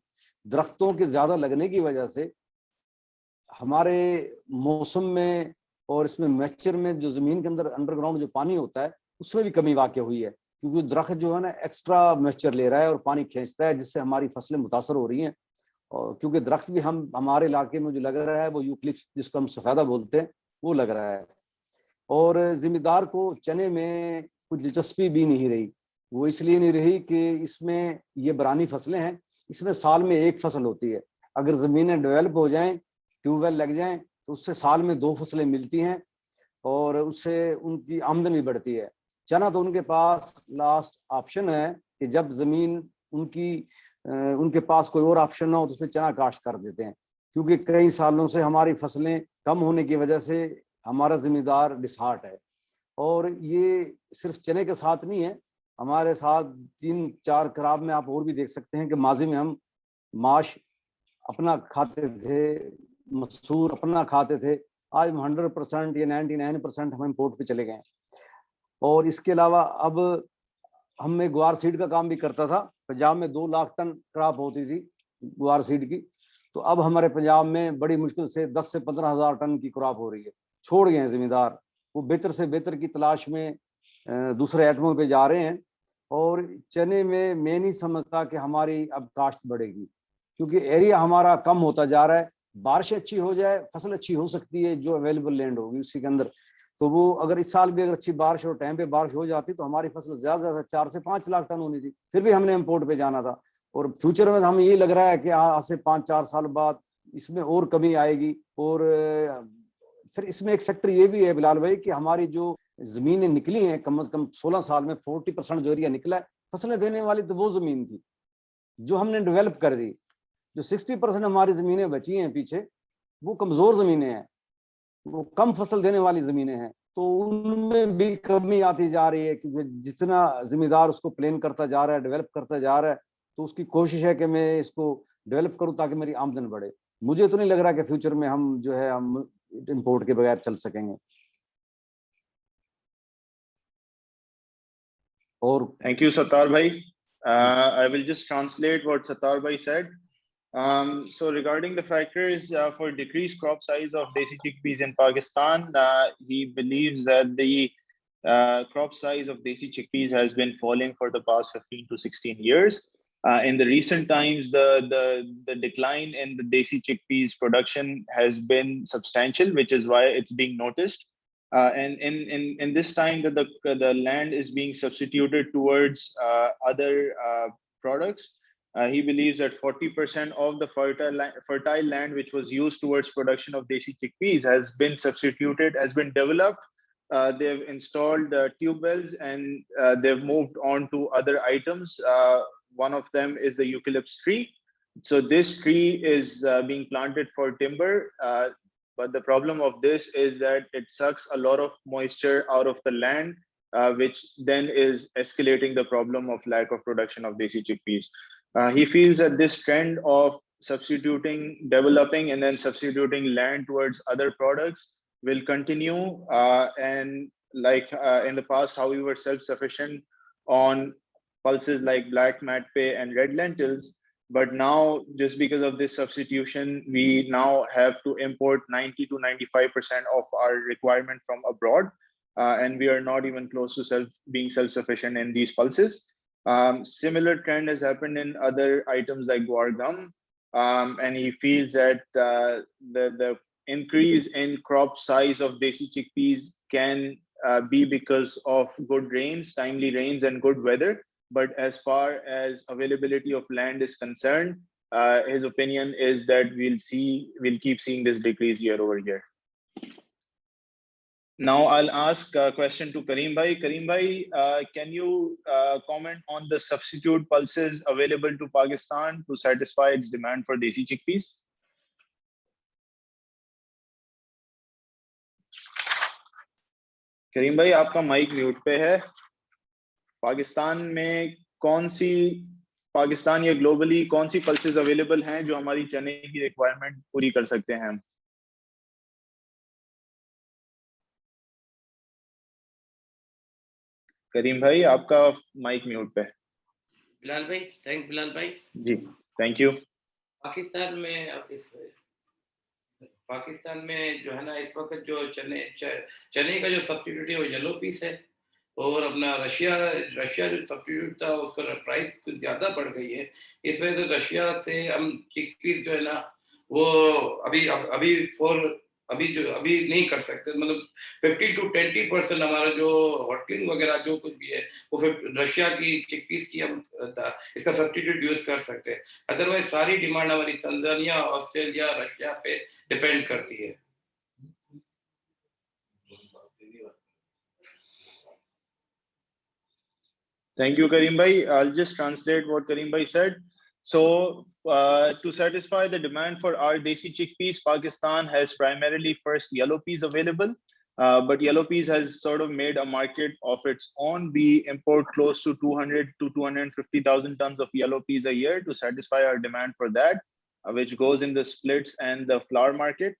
दरख्तों के ज्यादा लगने की वजह से हमारे मौसम में और इसमें मैक्चर में जो जमीन के अंदर अंडरग्राउंड जो पानी होता है उसमें भी कमी वाक़ हुई है, क्योंकि दरख्त जो है ना एक्स्ट्रा मैक्चर ले रहा है और पानी खींचता है, जिससे हमारी फसलें मुतासर हो रही हैं। और क्योंकि दरख्त भी हमारे इलाके में जो लग रहा है वो यूकलिप्स, जिसको हम सफ़ेदा बोलते हैं, वो लग रहा है। और जिम्मेदार को चने में कुछ दिलचस्पी भी नहीं रही। वो इसलिए नहीं रही कि इसमें ये बरानी फसलें हैं, इसमें साल में एक फसल होती है। अगर ज़मीनें डेवलप हो जाएं, ट्यूबवेल लग जाएं, तो उससे साल में 2 फसलें मिलती हैं और उससे उनकी आमदनी बढ़ती है। چنا تو ان کے پاس لاسٹ آپشن ہے کہ جب زمین ان کے پاس کوئی اور آپشن نہ ہو تو اس میں چنا کاشت کر دیتے ہیں، کیونکہ کئی سالوں سے ہماری فصلیں کم ہونے کی وجہ سے ہمارا زمیندار ڈسہارٹ ہے. اور یہ صرف چنے کے ساتھ نہیں ہے، ہمارے ساتھ 3-4 کراپ میں آپ اور بھی دیکھ سکتے ہیں کہ ماضی میں ہم ماش اپنا کھاتے تھے، مسور اپنا کھاتے تھے، آج ہم 100% یا 99% ہم امپورٹ پہ چلے گئے ہیں. اور اس کے علاوہ اب ہم میں گوار سیڈ کا کام بھی کرتا تھا، پنجاب میں 2 لاکھ ٹن کراپ ہوتی تھی گوار سیڈ کی، تو اب ہمارے پنجاب میں بڑی مشکل سے 10 سے 15 ہزار ٹن کی کراپ ہو رہی ہے. چھوڑ گئے ہیں زمیندار، وہ بہتر سے بہتر کی تلاش میں دوسرے ایٹموں پہ جا رہے ہیں. اور چنے میں نہیں سمجھتا کہ ہماری اب کاشت بڑھے گی، کیونکہ ایریا ہمارا کم ہوتا جا رہا ہے. بارش اچھی ہو جائے فصل اچھی ہو سکتی ہے جو اویلیبل لینڈ ہوگی اسی کے اندر، تو وہ اگر اس سال بھی اگر اچھی بارش اور ٹائم پہ بارش ہو جاتی تو ہماری فصل زیادہ سے زیادہ 4 سے 5 لاکھ ٹن ہونی تھی، پھر بھی ہم نے امپورٹ پہ جانا تھا. اور فیوچر میں ہمیں یہ لگ رہا ہے کہ آج سے 5-4 سال بعد اس میں اور کمی آئے گی. اور پھر اس میں ایک فیکٹر یہ بھی ہے بلال بھائی کہ ہماری جو زمینیں نکلی ہیں کم از کم 16 سال میں 40% جو ایریا نکلا ہے فصلیں دینے والی تو وہ زمین تھی جو ہم نے ڈیولپ کر دی. جو 60% ہماری زمینیں بچی ہیں پیچھے وہ کمزور زمینیں ہیں، وہ کم فصل دینے والی زمینیں ہیں، تو ان میں بھی کمی آتی جا رہی ہے. کیونکہ جتنا زمیندار اس کو پلان کرتا جا رہا ہے، ڈیولپ کرتا جا رہا ہے، تو اس کی کوشش ہے کہ میں اس کو ڈیولپ کروں تاکہ میری آمدن بڑھے. مجھے تو نہیں لگ رہا کہ فیوچر میں ہم جو ہے ہم امپورٹ کے بغیر چل سکیں گے. اور Thank you, Sattar bhai. I will just translate what Sattar bhai said. So regarding the factors for decreased crop size of Desi chickpeas in Pakistan, he believes that the crop size of Desi chickpeas has been falling for the past 15 to 16 years. In the recent times, the decline in the Desi chickpeas production has been substantial, which is why it's being noticed. And in this time that the land is being substituted towards other products, he believes that 40% of the fertile land which was used towards production of Desi chickpeas has been substituted, has been developed. They've installed tube wells and they've moved on to other items. One of them is the eucalyptus tree. So this tree is being planted for timber. But the problem of this is that it sucks a lot of moisture out of the land, which then is escalating the problem of lack of production of Desi chickpeas. He feels that this trend of substituting, developing, and then substituting land towards other products will continue. And like in the past, how we were self-sufficient on pulses like black matpe and red lentils, but now just because of this substitution, we now have to import 90 to 95% of our requirement from abroad. And we are not even close to being self-sufficient in these pulses. Similar trend has happened in other items like guar gum. And he feels that the increase in crop size of Desi chickpeas can be because of good rains, timely rains and good weather. But as far as availability of land is concerned, his opinion is that we'll keep seeing this decrease year over year. Now I'll ask a question to Karim bhai. Karim bhai, can you comment on the substitute pulses available to Pakistan to satisfy its demand for Desi chickpeas? Karim bhai, आपका mic mute पे है. पाकिस्तान में कौन सी, पाकिस्तान या globally कौन सी pulses available हैं जो हमारी चने की रिक्वायरमेंट पूरी कर सकते हैं हम? करीम भाई आपका माइक म्यूट पे. बिलाल भाई, थैंक बिलाल भाई जी, थैंक यू. पाकिस्तान में जो है ना इस वक्त जो चने का जो सब्स्टिट्यूट है वो येलो पीस है, और अपना रशिया जो सब्स्टिट्यूट था उसका प्राइस कुछ ज़्यादा बढ़ गई है. इस वजह से रशिया से हम चिकपीस जो है ना वो अभी नहीं कर सकते. मतलब 15 to 20% हमारा जो होटलिंग वगैरह जो कुछ भी है वो फिर रशिया की चिकपीस की हम इसका सब्स्टिट्यूट यूज कर सकते हैं. अदरवाइज सारी डिमांड हमारी तंजानिया, ऑस्ट्रेलिया, रशिया पे डिपेंड करती है. Thank you, Karim Bhai. I'll just translate what Karim Bhai said. So, to satisfy the demand for our Desi chickpeas, Pakistan has primarily first yellow peas available, but yellow peas has sort of made a market of its own. We import close to 200 to 250,000 tons of yellow peas a year to satisfy our demand for that, which goes in the splits and the flour market.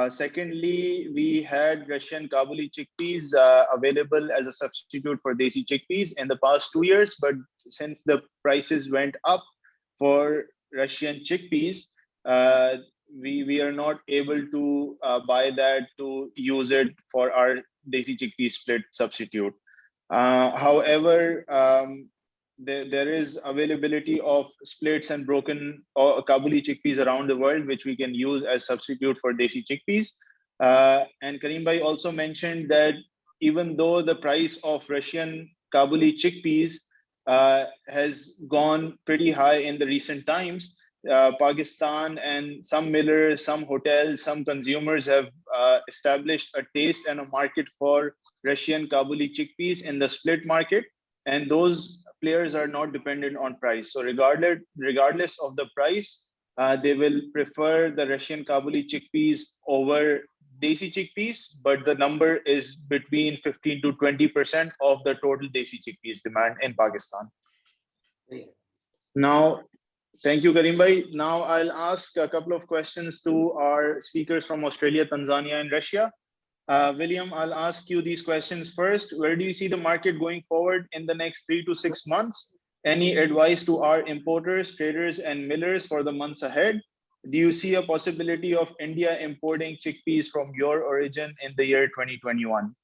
Secondly, we had Russian Kabuli chickpeas available as a substitute for Desi chickpeas in the past 2 years, but since the prices went up for Russian chickpeas, we are not able to buy that to use it for our Desi chickpea split substitute. However, there is availability of splits and broken or Kabuli chickpeas around the world, which we can use as substitute for Desi chickpeas. And Karim Bhai also mentioned that even though the price of Russian Kabuli chickpeas has gone pretty high in the recent times, Pakistan and some millers, some hotels, some consumers have established a taste and a market for Russian Kabuli chickpeas in the split market, and those players are not dependent on price. So regardless of the price, they will prefer the Russian Kabuli chickpeas over Desi chickpeas, but the number is between 15 to 20% of the total Desi chickpeas demand in Pakistan. Now, thank you, Karim Bhai. Now I'll ask a couple of questions to our speakers from Australia, Tanzania, and Russia. William, I'll ask you these questions first. Where do you see the market going forward in the next 3 to 6 months? Any advice to our importers, traders, and millers for the months ahead? Do you see a possibility of India importing chickpeas from your origin in the year 2021?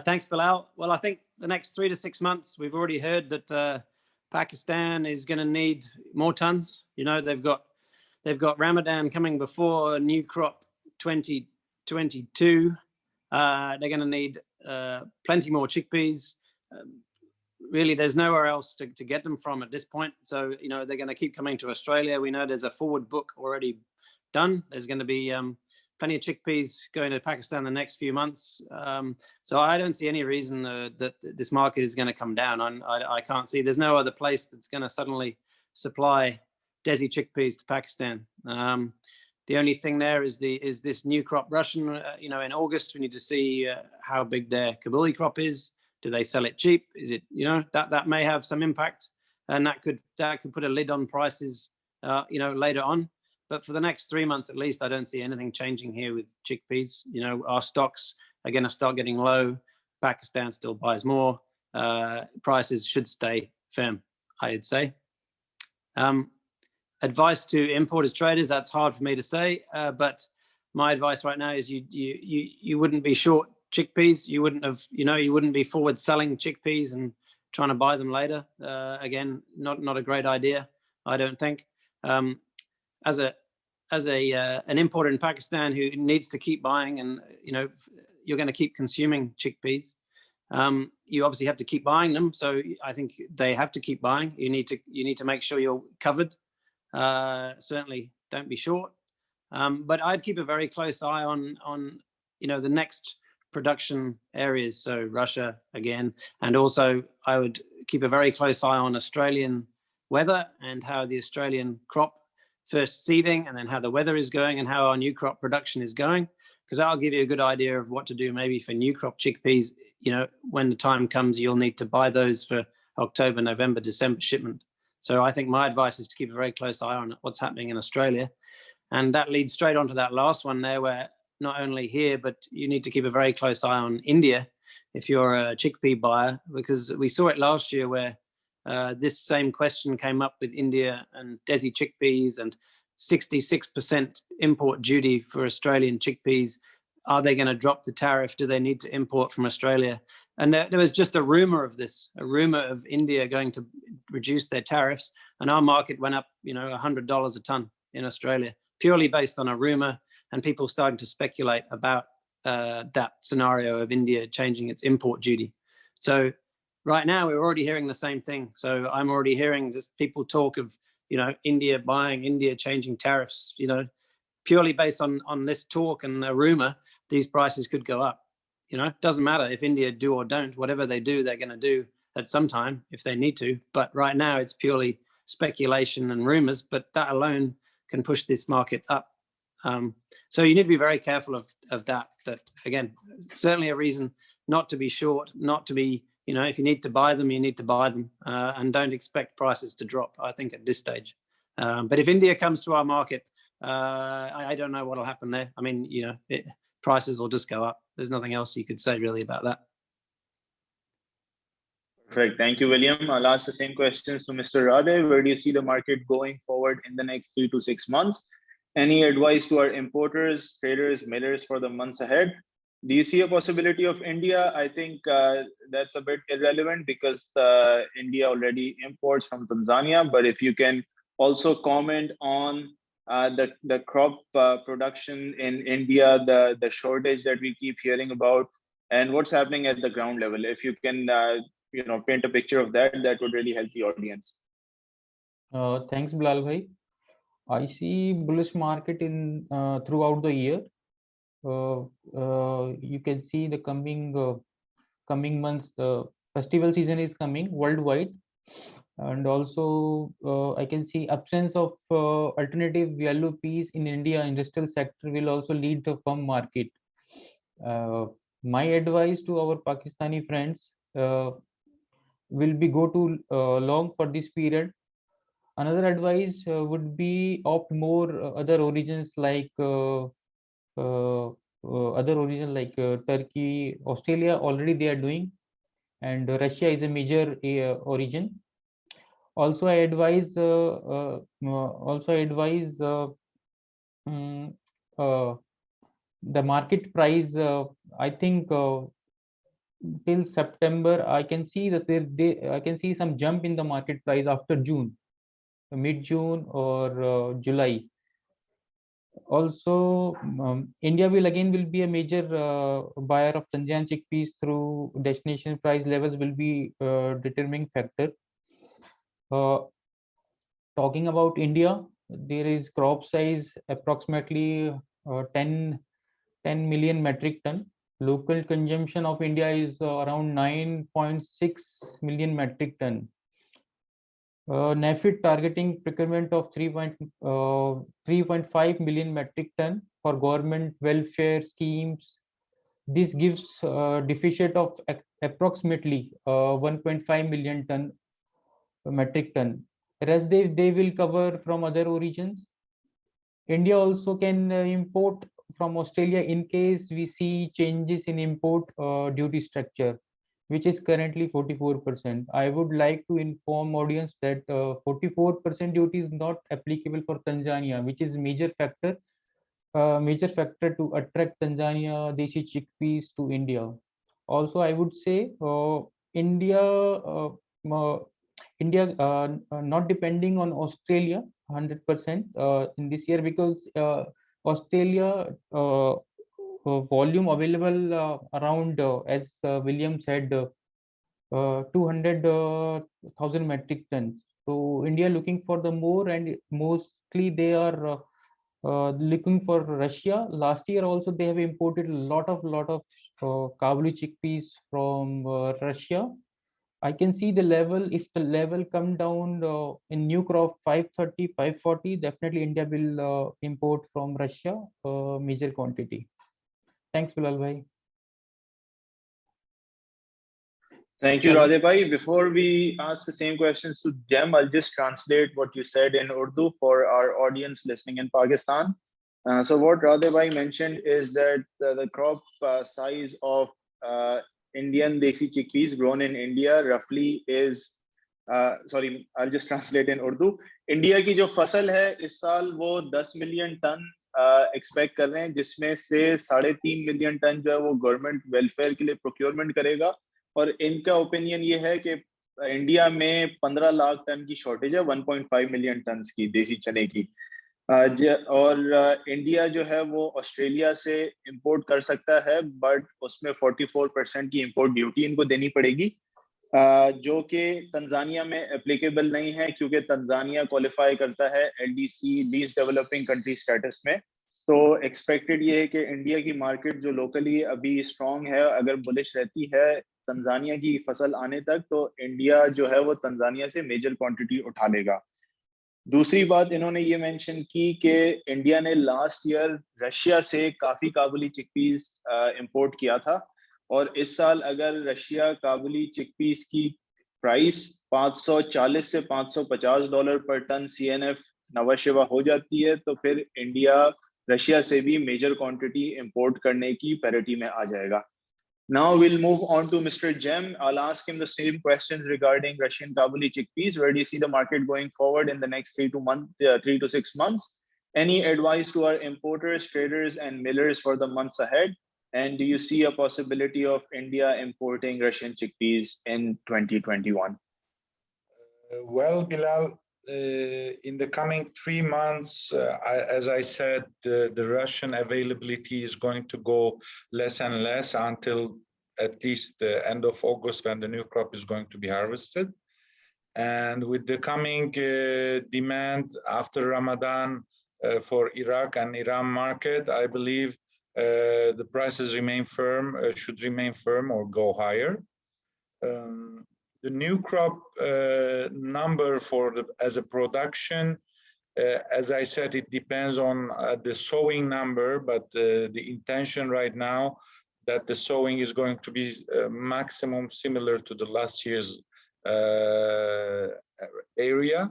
Thanks, Bilal. Well, I think the next 3 to 6 months, we've already heard that Pakistan is going to need more tons. You know, they've got Ramadan coming before new crop 2022. They're going to need plenty more chickpeas. Really, there's nowhere else to get them from at this point. So, you know, they're going to keep coming to Australia. We know there's a forward book already done. There's going to be plenty of chickpeas going to Pakistan the next few months. So I don't see any reason that this market is going to come down. I can't see. There's no other place that's going to suddenly supply Desi chickpeas to Pakistan. The only thing there is this new crop Russian. You know, in August we need to see how big their Kabuli crop is. Do they sell it cheap? Is it, you know, that may have some impact, and that could put a lid on prices, you know, later on. But for the next 3 months at least, I don't see anything changing here with chickpeas. You know, our stocks are going to start getting low. Pakistan still buys more. Prices should stay firm, I'd say. Advice to importers, traders, that's hard for me to say. But my advice right now is you wouldn't be short chickpeas. You wouldn't be forward selling chickpeas and trying to buy them later. Again, not a great idea, I don't think. As an importer in Pakistan who needs to keep buying, and you know, you're going to keep consuming chickpeas, you obviously have to keep buying them. So I think they have to keep buying. You need to make sure you're covered. Certainly don't be short. But I'd keep a very close eye on you know, the next production areas, so Russia again, and also I would keep a very close eye on Australian weather and how the Australian crop first seeding, and then how the weather is going and how our new crop production is going, because that'll give you a good idea of what to do maybe for new crop chickpeas. You know, when the time comes, you'll need to buy those for October, November, December shipment. So I think my advice is to keep a very close eye on what's happening in Australia. And that leads straight on to that last one there, where not only here, but you need to keep a very close eye on India if you're a chickpea buyer, because we saw it last year where this same question came up with India and Desi chickpeas, and 66% import duty for Australian chickpeas. Are they going to drop the tariff? Do they need to import from Australia? And there was just a rumor of this, a rumor of India going to reduce their tariffs, and our market went up, you know, $100 a ton in Australia, purely based on a rumor, and people starting to speculate about that scenario of India changing its import duty. So right now we're already hearing the same thing. So I'm already hearing just people talk of, you know, India buying, India changing tariffs, you know, purely based on this talk and the rumor, these prices could go up. you know, it doesn't matter if India do or don't. Whatever they do, they're going to do at some time if they need to. But right now, it's purely speculation and rumors. But that alone can push this market up. So you need to be very careful of that. That again, certainly a reason not to be short, not to be, you know, if you need to buy them, you need to buy them, and don't expect prices to drop. I think at this stage. But if India comes to our market, I don't know what will happen there. I mean, you know, prices will just go up. There's nothing else you could say really about that. Perfect. Thank you, William. I'll ask the same questions to Mr. Radhe. Where do you see the market going forward in the next 3 to 6 months? Any advice to our importers, traders, millers for the months ahead? Do you see a possibility of India? I think that's a bit irrelevant because India already imports from Tanzania. But if you can also comment on the crop production in India, the shortage that we keep hearing about, and what's happening at the ground level. If you can, you know, paint a picture of that, that would really help the audience. Thanks, Bilal bhai. I see bullish market in throughout the year. You can see the coming months. The festival season is coming worldwide, and also I can see absence of alternative yellow peas in India industrial sector will also lead to firm market. My advice to our Pakistani friends will be go to long for this period. Another advice would be opt more other origins like Turkey, Australia. Already they are doing, and Russia is a major origin. Also, I advise the market price. I think till September, I can see I can see some jump in the market price after June, mid-June or July. Also, India will be a major buyer of Tanzanian chickpeas through destination price levels will be determining factor. Talking about India, there is crop size approximately 10 million metric ton. Local consumption of India is around 9.6 million metric ton. NAFID targeting procurement of 3.5 million metric ton for government welfare schemes. This gives deficit of approximately 1.5 million ton metric ton. Rest they will cover from other origins. India also can import from Australia in case we see changes in import duty structure, which is currently 44%. I would like to inform audience that 44% duty is not applicable for Tanzania, which is major factor to attract Tanzania Desi chickpeas to India. Also, I would say India not depending on Australia 100% in this year because Australia volume available around as William said 200,000 metric tons. So India looking for the more, and mostly they are looking for Russia. Last year also they have imported a lot of Kabuli chickpeas from Russia. I can see the level, if the level come down in new crop 530, 540, definitely India will import from Russia major quantity. Thanks, Bilal bhai. Thank you, Radhe bhai. Before we ask the same questions to Jem, I'll just translate what you said in Urdu for our audience listening in Pakistan. So what Radhe bhai mentioned is that the crop size of Indian Desi chickpeas grown in India roughly is, sorry, I'll just translate in Urdu. India की जो फसल है इस साल वो 10 million ton expect कर रहे हैं, जिसमें से 3.5 मिलियन टन जो है वो गवर्नमेंट वेलफेयर के लिए प्रोक्योरमेंट करेगा, और इनका ओपिनियन ये है कि इंडिया में 15 लाख टन की शॉर्टेज है 1.5 मिलियन टन की देसी चने की, और इंडिया जो है वो ऑस्ट्रेलिया से इंपोर्ट कर सकता है, बट उसमें 44% की इंपोर्ट ड्यूटी इनको देनी पड़ेगी, जो कि तंजानिया में एप्लीकेबल नहीं है क्योंकि तंजानिया क्वालिफाई करता है LDC least developing country status में, तो एक्सपेक्टेड ये है कि इंडिया की मार्केट जो लोकली अभी स्ट्रॉन्ग है, अगर बुलिश रहती है तंजानिया की फसल आने तक, तो इंडिया जो है वो तंजानिया से मेजर क्वांटिटी उठा लेगा। दूसरी बात इन्होंने ये मेंशन की कि इंडिया ने लास्ट ईयर रशिया से काफ़ी काबुली चिकपीस इंपोर्ट किया था, और इस साल अगर रशिया काबुली चिकपीस की प्राइस 540 से $550 पर टन CNF नवाशिवा हो जाती है, तो फिर इंडिया रशिया से भी मेजर क्वांटिटी इंपोर्ट करने की पैरिटी में आ जाएगा। Now we'll move on to Mr. Jem. I'll ask him the same questions regarding Russian Kabuli chickpeas. Where do you see the market going forward in the next 3 to 6 months? Any advice to our importers, traders, and millers for the months ahead? And do you see a possibility of India importing Russian chickpeas in 2021? Well, Bilal, in the coming 3 months, as I said, the Russian availability is going to go less and less until at least the end of August, when the new crop is going to be harvested. And with the coming demand after Ramadan for Iraq and Iran market, I believe the prices remain firm, should remain firm or go higher. The new crop number for as a production, as I said, it depends on the sowing number, but the intention right now that the sowing is going to be maximum similar to the last year's area,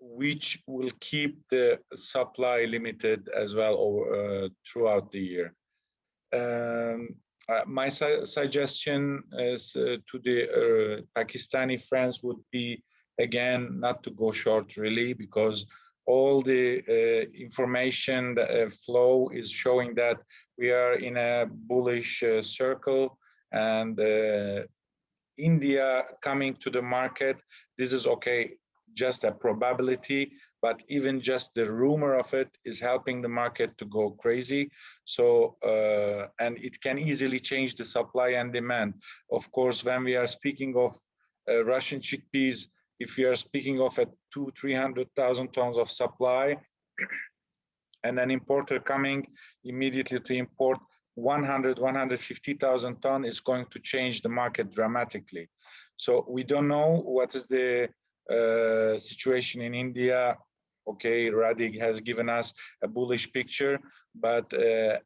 which will keep the supply limited as well over, throughout the year. My suggestion is to the Pakistani friends would be, again, not to go short really, because all the information flow is showing that we are in a bullish circle, and India coming to the market, this is okay, just a probability, but even just the rumor of it is helping the market to go crazy. So, and it can easily change the supply and demand. Of course, when we are speaking of Russian chickpeas, if we are speaking of a 200,000-300,000 tons of supply, and an importer coming immediately to import 100,000-150,000 tons, is going to change the market dramatically. So we don't know what is the situation in India. Okay, Radig has given us a bullish picture, but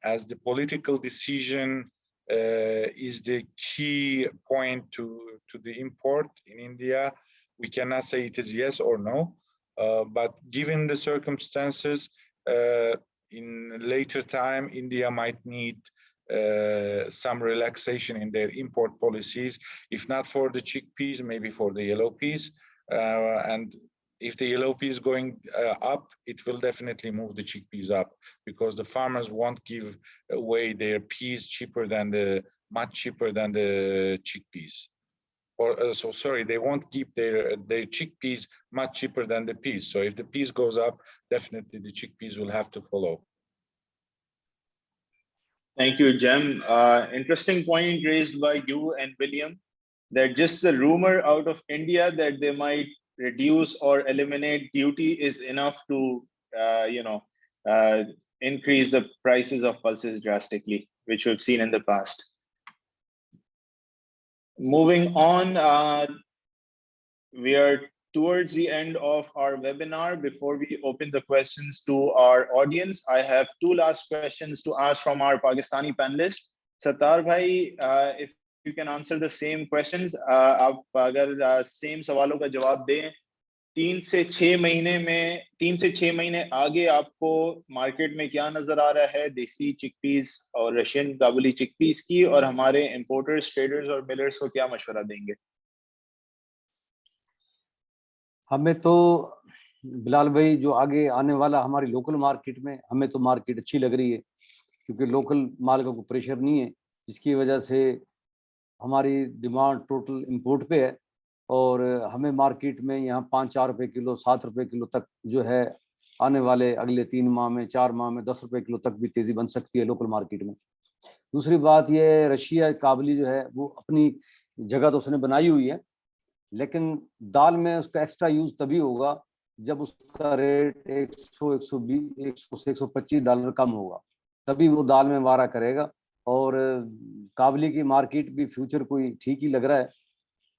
as the political decision is the key point to the import in India, we cannot say it is yes or no. But given the circumstances, in later time, India might need some relaxation in their import policies, if not for the chickpeas, maybe for the yellow peas. And if the yellow pea is going up, it will definitely move the chickpeas up, because the farmers won't give away their peas much cheaper than the chickpeas. Or so sorry, they won't keep their chickpeas much cheaper than the peas. So if the peas goes up, definitely the chickpeas will have to follow. Thank you, Jem. Interesting point raised by you and William, that just the rumor out of India that they might reduce or eliminate duty is enough to, increase the prices of pulses drastically, which we've seen in the past. Moving on, we are towards the end of our webinar. Before we open the questions to our audience, I have 2 last questions to ask from our Pakistani panelists. Sattar bhai, if you can answer the same questions, आप अगर same सवालों का जवाब दें, 3 से 6 महीने आगे आपको मार्केट में क्या नजर आ रहा है देसी चिकपीस और रशियन काबुली चिकपीस की, और हमारे इंपोर्टर्स, ट्रेडर्स और मिलर्स को क्या मशवरा देंगे? हमें तो बिलाल भाई, जो आगे आने वाला हमारी लोकल मार्केट में, हमें तो मार्केट अच्छी लग रही है, क्योंकि लोकल माल का कोई प्रेशर नहीं है, जिसकी वजह से हमारी डिमांड टोटल इंपोर्ट पे है। और हमें मार्केट में यहाँ 5-4 रुपये किलो, 7 रुपये किलो तक जो है आने वाले अगले 3 माह में, 4 माह में 10 रुपये किलो तक भी तेजी बन सकती है लोकल मार्केट में। दूसरी बात ये, रशिया काबुली जो है वो अपनी जगह तो उसने बनाई हुई है, लेकिन दाल में उसका एक्स्ट्रा यूज तभी होगा जब उसका रेट 100, 120, 100 से $125 कम होगा, तभी वो दाल में मारा करेगा। और काबली की मार्केट भी फ्यूचर कोई ठीक ही लग रहा है,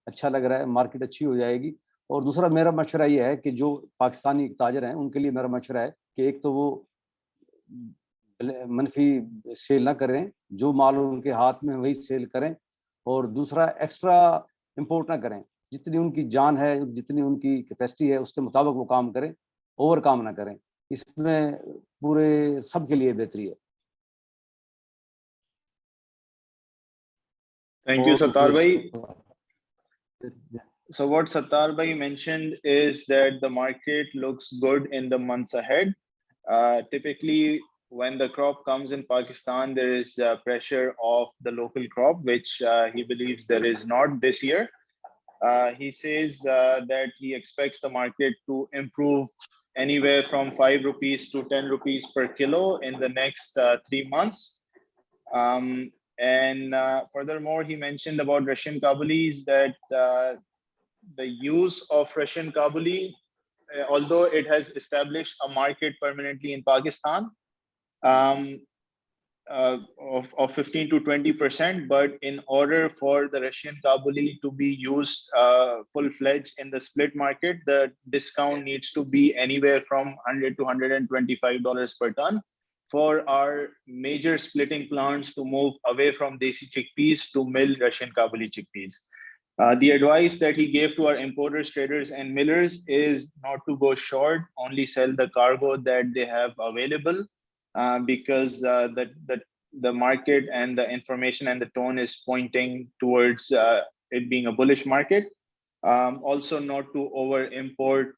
अच्छा लग रहा है, मार्केट अच्छी हो जाएगी। और दूसरा मेरा मशवरा ये है कि जो पाकिस्तानी ताजर हैं उनके लिए मेरा मशवरा है कि एक तो वो मनफी सेल ना करें, जो माल उनके हाथ में वही सेल करें, और दूसरा एक्स्ट्रा इंपोर्ट ना करें। जितनी उनकी जान है, जितनी उनकी कैपेसिटी है, उसके मुताबिक वो काम करें, ओवर काम ना करें। इसमें पूरे सबके लिए बेहतरी है। Thank you, Sattar bhai. फिर So what Sattar bhai mentioned is that the market looks good in the months ahead. Typically, when the crop comes in Pakistan, there is pressure of the local crop, which he believes there is not this year. He says that he expects the market to improve anywhere from 5 rupees to 10 rupees per kilo in the next 3 months. And furthermore, he mentioned about Russian Kabulis that the use of Russian Kabuli, although it has established a market permanently in Pakistan, um, of 15 to 20%, but in order for the Russian Kabuli to be used full-fledged in the split market, the discount needs to be anywhere from $100 to $125 per ton for our major splitting plants to move away from Desi chickpeas to mill Russian Kabuli chickpeas. The advice that he gave to our importers, traders, and millers is not to go short, only sell the cargo that they have available, because the market and the information and the tone is pointing towards it being a bullish market. Also, not to over import.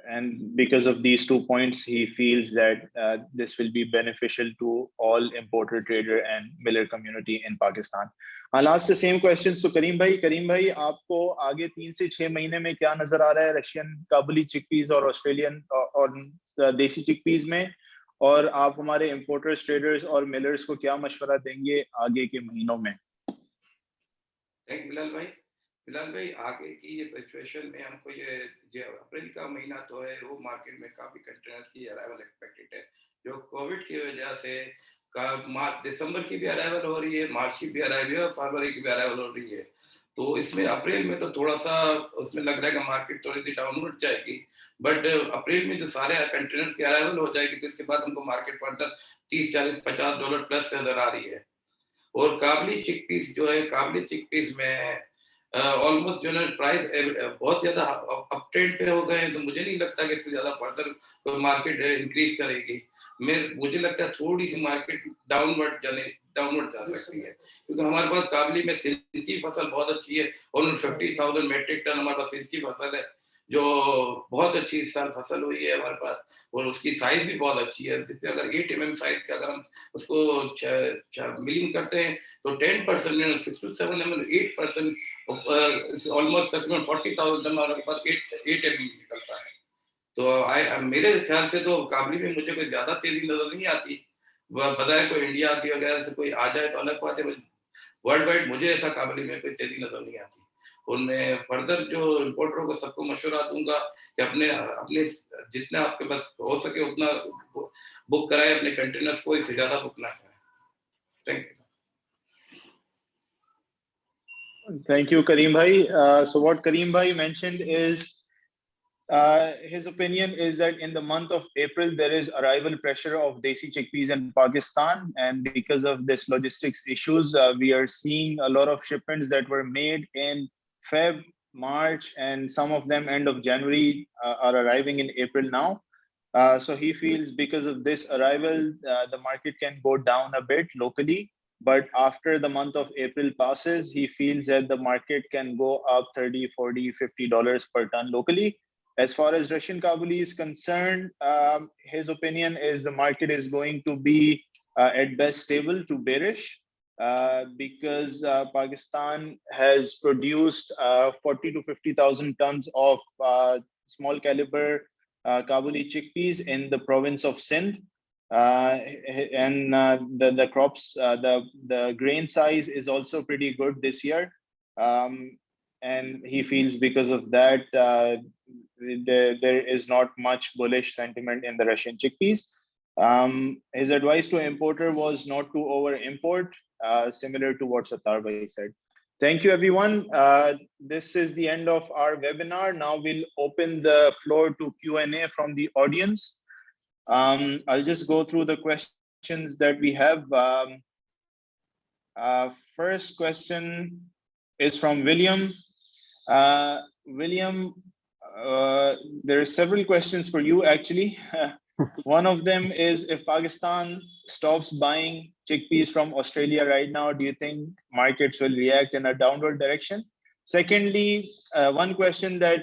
And because of these 2 points, he feels that this will be beneficial to all importer, trader, and miller community in Pakistan. I'll ask the same questions to Kareem bhai. Kareem bhai, आपको आगे 3 से 6 महीने में क्या नजर आ रहा है Russian काबुली chickpeas और ऑस्ट्रेलियन और देसी चिकपीस में, और आप हमारे इंपोर्टर्स, ट्रेडर्स और मिलर्स को क्या मशवरा देंगे आगे के महीनों में? थैंक्स बिलाल भाई। बिलाल भाई, आगे की ये सिचुएशन में हमको ये जो अप्रैल का महीना तो है, वो मार्केट में काफी कंटेनर्स की अराइवल एक्सपेक्टेड है। जो कोविड की वजह से दिसंबर की भी अराइवल हो रही है, मार्च की भी अराइवल है और फरवरी की भी अराइवल हो रही है। तो इसमें अप्रैल में तो थोड़ा सा उसमें लग रहा है कि मार्केट थोड़ी सी डाउनवर्ड जाएगी, बट अप्रैल में जो सारे कंटेनर्स की अराइवल हो जाएगी तो इसके बाद हमको मार्केट फर्दर 30, 40, $50 प्लस नजर आ रही है। और काबली चिकपीस जो है, काबली चिकपीस में ऑलमोस्ट जो है प्राइस बहुत ज्यादा अप ट्रेंड पे हो गए हैं, तो मुझे नहीं लगता कि इससे ज्यादा फर्दर मार्केट इंक्रीज करेगी। मुझे लगता है थोड़ी सी मार्केट डाउनवर्ड जा सकती है, क्योंकि हमारे पास काबली में सिल्क की फसल बहुत अच्छी है और 50,000 मेट्रिक टन हमारे पास सिल्क की फसल है, जो बहुत अच्छी इस साल फसल हुई है हमारे पास, और उसकी साइज भी बहुत अच्छी है। जिसमें अगर 8 mm साइज का अगर हम उसको मिलिंग करते हैं तो 10%, 6 to 7 mm, 8%, ऑलमोस्ट तकरीबन 40,000 टन हमारे पास 8 mm निकलता है। तो मेरे ख्याल से तो काबली में मुझे कोई ज्यादा तेजी नजर नहीं आती। बजाय कोई इंडिया की वगैरह से कोई आ जाए तो अलग बात है, वर्ल्ड वाइड मुझे ऐसा काबली में कोई तेजी नजर नहीं आती। और मैं फर्दर जो इंपोर्टरों को सबको मशवरा दूंगा कि अपने अपने जितना आपके पास हो सके उतना बुक कराएं अपने कंटेनर्स को, इससे ज्यादा बुक ना कराएं। Thank you. Thank you, Kareem bhai. So what Kareem bhai mentioned is his opinion is that in the month of April, there is arrival pressure of Desi chickpeas in Pakistan. And because of this logistics issues, we are seeing a lot of shipments that were made in Feb, March, and some of them end of January are arriving in April now. So he feels because of this arrival, the market can go down a bit locally. But after the month of April passes, he feels that the market can go up $30, $40, $50 per ton locally. As far as Russian Kabuli is concerned, his opinion is the market is going to be at best stable to bearish, because Pakistan has produced 40 to 50,000 tons of small caliber Kabuli chickpeas in the province of Sindh. And the crops, the grain size is also pretty good this year. And he feels because of that, there is not much bullish sentiment in the Russian chickpeas. His advice to importer was not to over import, similar to what Sattar Bhai said. Thank you, everyone. This is the end of our webinar. Now we'll open the floor to Q&A from the audience. I'll just go through the questions that we have. First question is from William. William, there are several questions for you, actually. One of them is, if Pakistan stops buying chickpeas from Australia right now, do you think markets will react in a downward direction? Secondly, one question that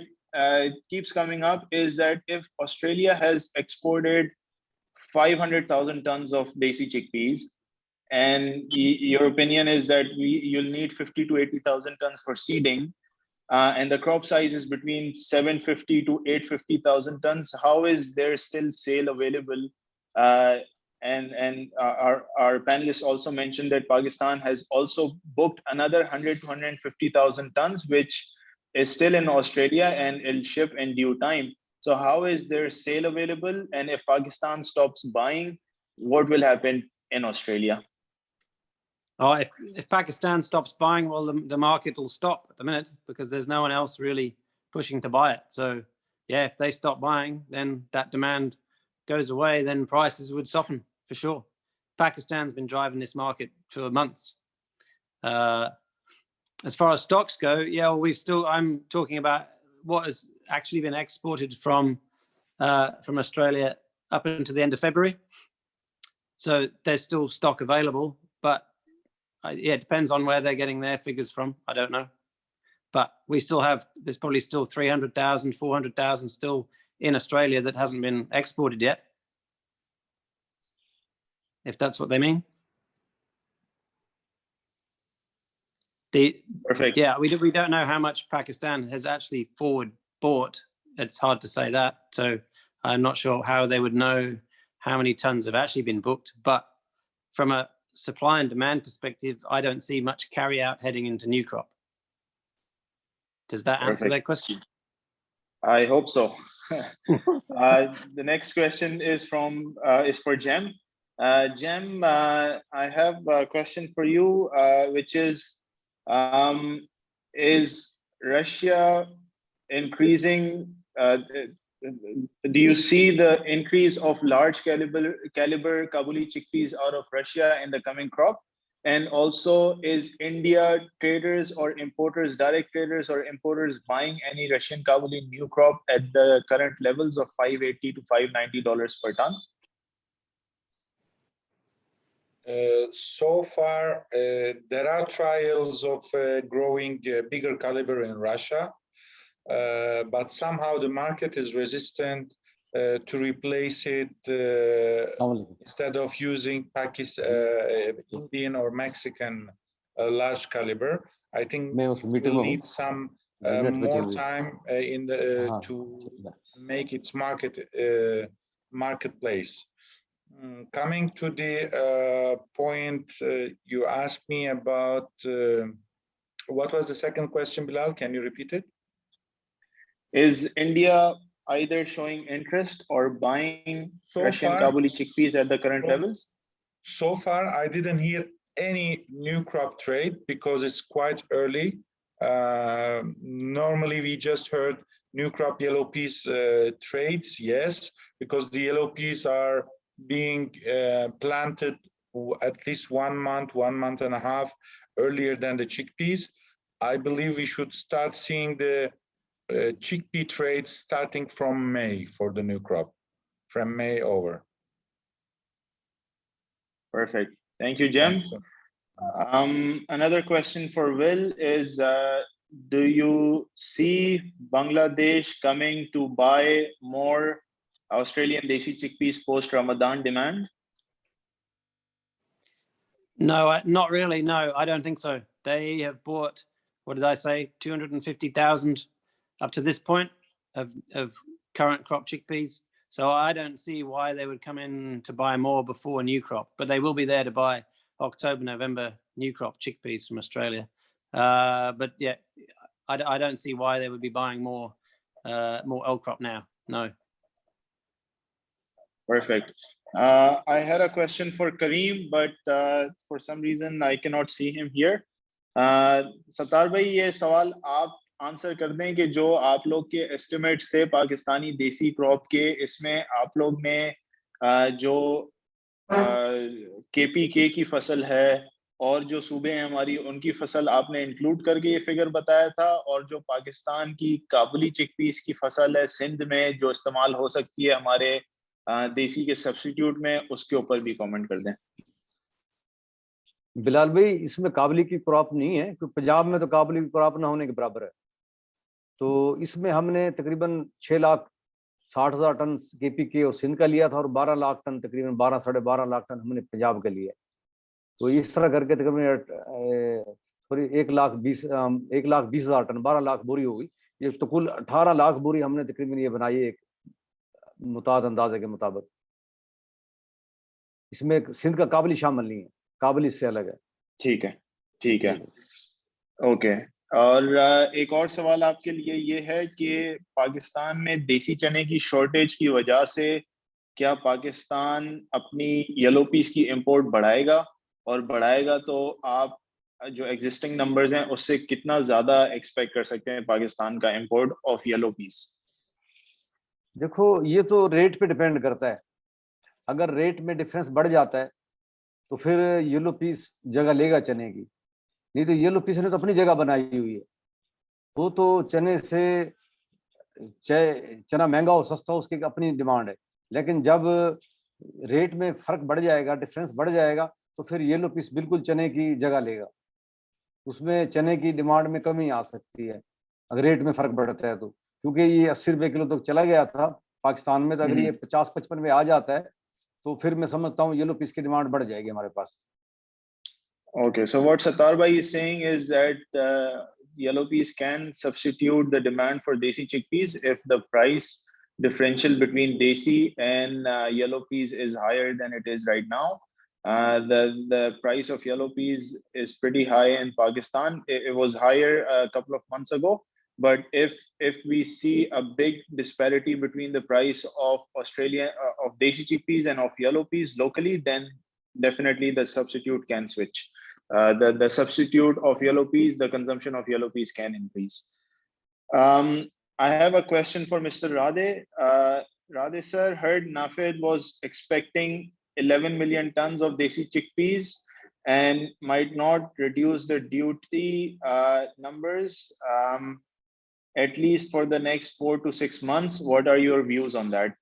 keeps coming up is that if Australia has exported 500,000 tons of Desi chickpeas, and your opinion is that you'll need 50 to 80,000 tons for seeding, and the crop size is between 750 to 850,000 tons, how is there still sale available? And our panelists also mentioned that Pakistan has also booked another 100 to 150,000 tons, which is still in Australia and it'll ship in due time. So how is there sale available? And if Pakistan stops buying, what will happen in Australia? Oh, if Pakistan stops buying, well, the market will stop at the minute because there's no one else really pushing to buy it. So yeah, if they stop buying, then that demand goes away, then prices would soften for sure. Pakistan's been driving this market for months. As far as stocks go, yeah, well, I'm talking about what has actually been exported from Australia up until the end of February. So there's still stock available, but yeah, it depends on where they're getting their figures from. I don't know. But there's probably still 300,000, 400,000 still in Australia that hasn't been exported yet. If that's what they mean. Perfect. Yeah, we don't know how much Pakistan has actually forward bought. It's hard to say that. So I'm not sure how they would know how many tons have actually been booked. But from a supply and demand perspective, I don't see much carry out heading into new crop. Does that answer that question? I hope so. The next question is for Jem. Jem, I have a question for you, which is Russia increasing? Do you see the increase of large caliber Kabuli chickpeas out of Russia in the coming crop? And also, is India traders or importers, direct traders or importers, buying any Russian Kabuli new crop at the current levels of $580 to $590 per ton? So far, there are trials of growing bigger caliber in Russia, but somehow the market is resistant to replace it instead of using Indian or Mexican large caliber. I think we'll need some more time to make its marketplace. Coming to the point you asked me about, what was the second question, Bilal? Can you repeat it? Is India either showing interest or buying Russian Kabuli chickpeas at the current levels? So far, I didn't hear any new crop trade because it's quite early. Normally, we just heard new crop yellow peas trades, yes, because the yellow peas are being planted at least 1 month, 1.5 months earlier than the chickpeas. I believe we should start seeing the chickpea trades starting from May for the new crop, from May over. Perfect. Thank you, Jem. Another question for Will is, do you see Bangladesh coming to buy more Australian Desi chickpeas post-Ramadan demand? No, not really. No, I don't think so. They have bought, what did I say, 250,000 up to this point of current crop chickpeas. So I don't see why they would come in to buy more before new crop, but they will be there to buy October, November new crop chickpeas from Australia. But yeah, I don't see why they would be buying more more old crop now. No. Perfect. I had a question for Kareem, but for some reason I cannot see him here. Sattar भाई, ये सवाल आप answer कर दें कि जो आप लोग के एस्टिमेट्स थे पाकिस्तानी देसी क्रॉप के, इसमें आप लोग ने जो KPK की फसल है और जो सूबे हैं हमारी, उनकी फसल आपने इंक्लूड करके ये फिगर बताया था, और जो पाकिस्तान की काबुली चिकपीस की फसल है सिंध में जो इस्तेमाल हो सकती है हमारे देसी के सब्स्टिट्यूट में, उसके ऊपर भी कमेंट कर दें। बिलाल भाई, इसमें काबुली की क्रॉप नहीं है, क्योंकि पंजाब में तो काबुली की क्रॉप ना होने के बराबर है। तो इसमें हमने तकरीबन 6,60,000 टन KPK और सिंध का लिया था, और 12 लाख टन, तकरीबन 12-12.5 लाख टन हमने पंजाब का लिया। तो इस तरह करके तकरीबन 1,20,000 टन, 12 लाख बोरी होगी। ये तो कुल 18 लाख बोरी हमने तकरीबन ये बनाई है, एक मुताद अंदाजे के मुताबिक। इसमें सिंध का काबुली शामिल नहीं है, काबुली इससे अलग है। ठीक है, ठीक है, ओके। और एक और सवाल आपके लिए ये है कि पाकिस्तान में देसी चने की शॉर्टेज की वजह से क्या पाकिस्तान अपनी येलो पीस की इंपोर्ट बढ़ाएगा, और बढ़ाएगा तो आप जो एग्जिस्टिंग नंबर्स हैं उससे कितना ज्यादा एक्सपेक्ट कर सकते हैं पाकिस्तान का इंपोर्ट ऑफ येलो पीस? देखो, ये तो रेट पे डिपेंड करता है। अगर रेट में डिफरेंस बढ़ जाता है तो फिर येलो पीस जगह लेगा चने की, नहीं तो येलो पीस ने तो अपनी जगह बनाई हुई है। वो तो चने से चाहे चना महंगा हो सस्ता हो, उसकी अपनी डिमांड है। लेकिन जब रेट में फर्क बढ़ जाएगा, डिफरेंस बढ़ जाएगा, तो फिर येलो पीस बिल्कुल चने की जगह लेगा। उसमें चने की डिमांड में कमी आ सकती है अगर रेट में फर्क बढ़ता है तो, क्योंकि ये 80 रुपए किलो तक चला गया था पाकिस्तान में। तो अगर ये 50-55 में आ जाता है तो फिर मैं समझता हूँ येलो पीस की डिमांड बढ़ जाएगी हमारे पास। Okay, so what Sattar bhai is saying is that yellow peas can substitute the demand for desi chickpeas if the price differential between desi and yellow peas is higher than it is right now. The price of yellow peas is pretty high in Pakistan. It was higher a couple of months ago, but if we see a big disparity between the price of of desi chickpeas and of yellow peas locally, then definitely the substitute can switch. The substitute of yellow peas, the consumption of yellow peas can increase. I have a question for Mr. Radhe. Radhe sir, heard NAFED was expecting 11 million tons of desi chickpeas and might not reduce the duty numbers at least for the next 4 to 6 months. What are your views on that?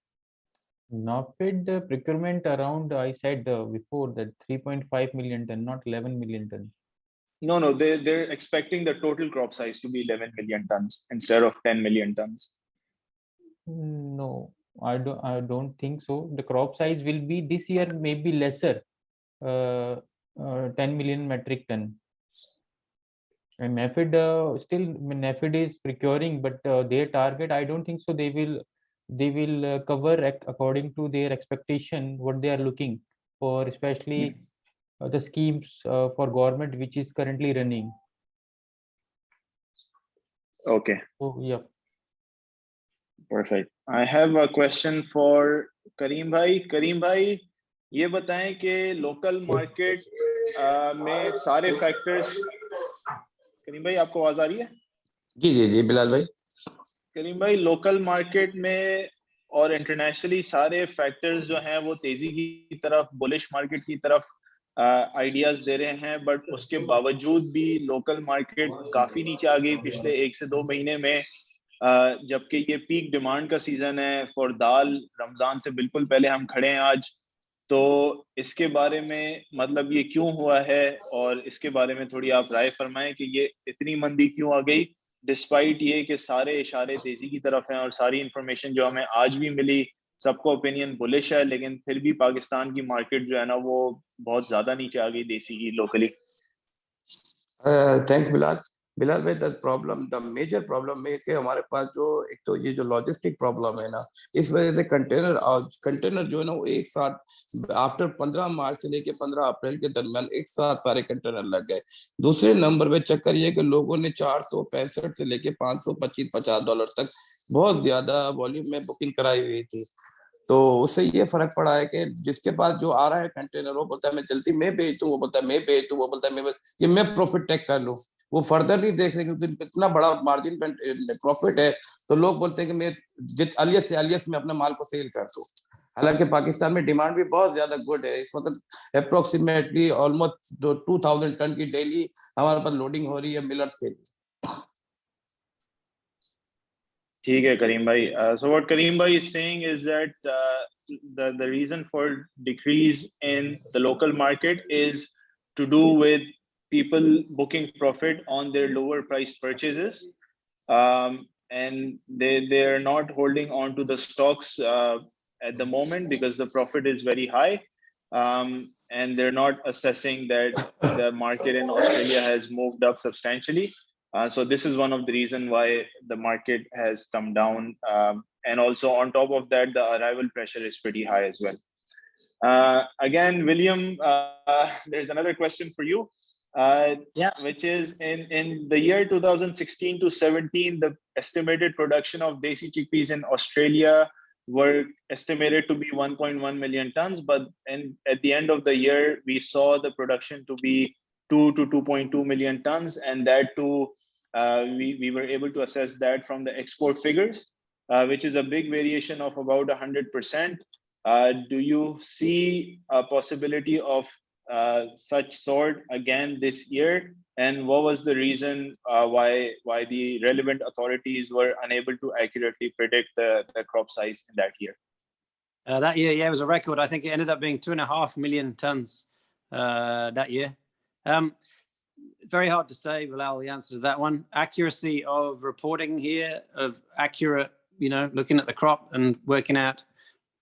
NAFED procurement around, I said before that 3.5 million ton, not 11 million ton. No, they're expecting the total crop size to be 11 million tons instead of 10 million tons. No, I don't think so. The crop size will be this year maybe lesser, 10 million metric ton. And NAFED still NAFED is procuring, but their target, I don't think so. They will cover according to their expectation what they are looking for, especially the schemes for government which is currently running. Okay. So yeah. Perfect. I have a question for Kareem bhai. Kareem bhai, ये बताएं कि local market में सारे factors. करीम भाई, आपको आवाज आ रही है? जी जी जी बिलाल भाई। करीम भाई, लोकल मार्केट में और इंटरनेशनली सारे फैक्टर्स जो हैं वो तेजी की तरफ, बुलिश मार्केट की तरफ आइडियाज दे रहे हैं, बट उसके बावजूद भी लोकल मार्केट काफी नीचे आ गई पिछले 1 से 2 महीने में, जबकि ये पीक डिमांड का सीजन है फॉर दाल। रमजान से बिल्कुल पहले हम खड़े हैं आज, तो इसके बारे में मतलब ये क्यों हुआ है, और इसके बारे में थोड़ी आप राय फरमाएं कि ये इतनी मंदी क्यों आ गई, डिस्पाइट ये कि सारे इशारे तेजी की तरफ हैं और सारी इंफॉर्मेशन जो हमें आज भी मिली सबको ओपिनियन बुलिश है, लेकिन फिर भी पाकिस्तान की मार्केट जो है ना वो बहुत ज्यादा नीचे आ गई देसी की लोकली। थैंक्स बिलाल। बिलाल भाई, द मेजर प्रॉब्लम है कि हमारे पास जो एक तो ये जो लॉजिस्टिक प्रॉब्लम है ना, इस वजह से कंटेनर जो है ना वो एक साथ आफ्टर 15 मार्च से लेके 15 अप्रैल के दरमियान एक साथ सारे कंटेनर लग गए। दूसरे नंबर पे चक्कर ये कि लोगों ने 465 से लेके 525-50 डॉलर तक बहुत ज्यादा वॉल्यूम में बुकिंग कराई हुई थी। तो उससे ये फर्क पड़ा है कि जिसके पास जो आ रहा है कंटेनर, वो बोलता है मैं जल्दी मैं भेज दूं, वो बोलता है मैं भेज दूं, वो बोलता है कि मैं प्रॉफिट टेक कर लूं। वो फर्दर नहीं देख रहे क्योंकि इतना बड़ा मार्जिन प्रॉफिट है, तो लोग बोलते हैं कि मैं अर्लीस्ट से अर्लीस्ट में अपने माल को सेल कर दूं। हालांकि पाकिस्तान में डिमांड भी बहुत ज्यादा गुड है। इस वक्त अप्रोक्सीमेटली ऑलमोस्ट 2000 टन की डेली हमारे पास लोडिंग हो रही है मिलर्स के लिए। ठीक है करीम भाई. So what Kareem bhai is saying is that the reason for decrease in the local market is to do with people booking profit on their lower priced purchases, and they are not holding on to the stocks at the moment because the profit is very high, and they're not assessing that the market in Australia has moved up substantially. So this is one of the reason why the market has come down, and also on top of that, the arrival pressure is pretty high as well. Again, William, there's another question for you, which is in the year 2016 to 17, the estimated production of Desi chickpeas in Australia were estimated to be 1.1 million tons, but at the end of the year, we saw the production to be 2 to 2.2 million tons, and that too, we were able to assess that from the export figures, which is a big variation of about 100%. Do you see a possibility of such sort again this year? And what was the reason why the relevant authorities were unable to accurately predict the crop size in that year? That year, yeah, it was a record. I think it ended up being 2.5 million tons that year. Very hard to say, Bilal, the answer to that one. Accuracy of reporting here, of accurate, looking at the crop and working out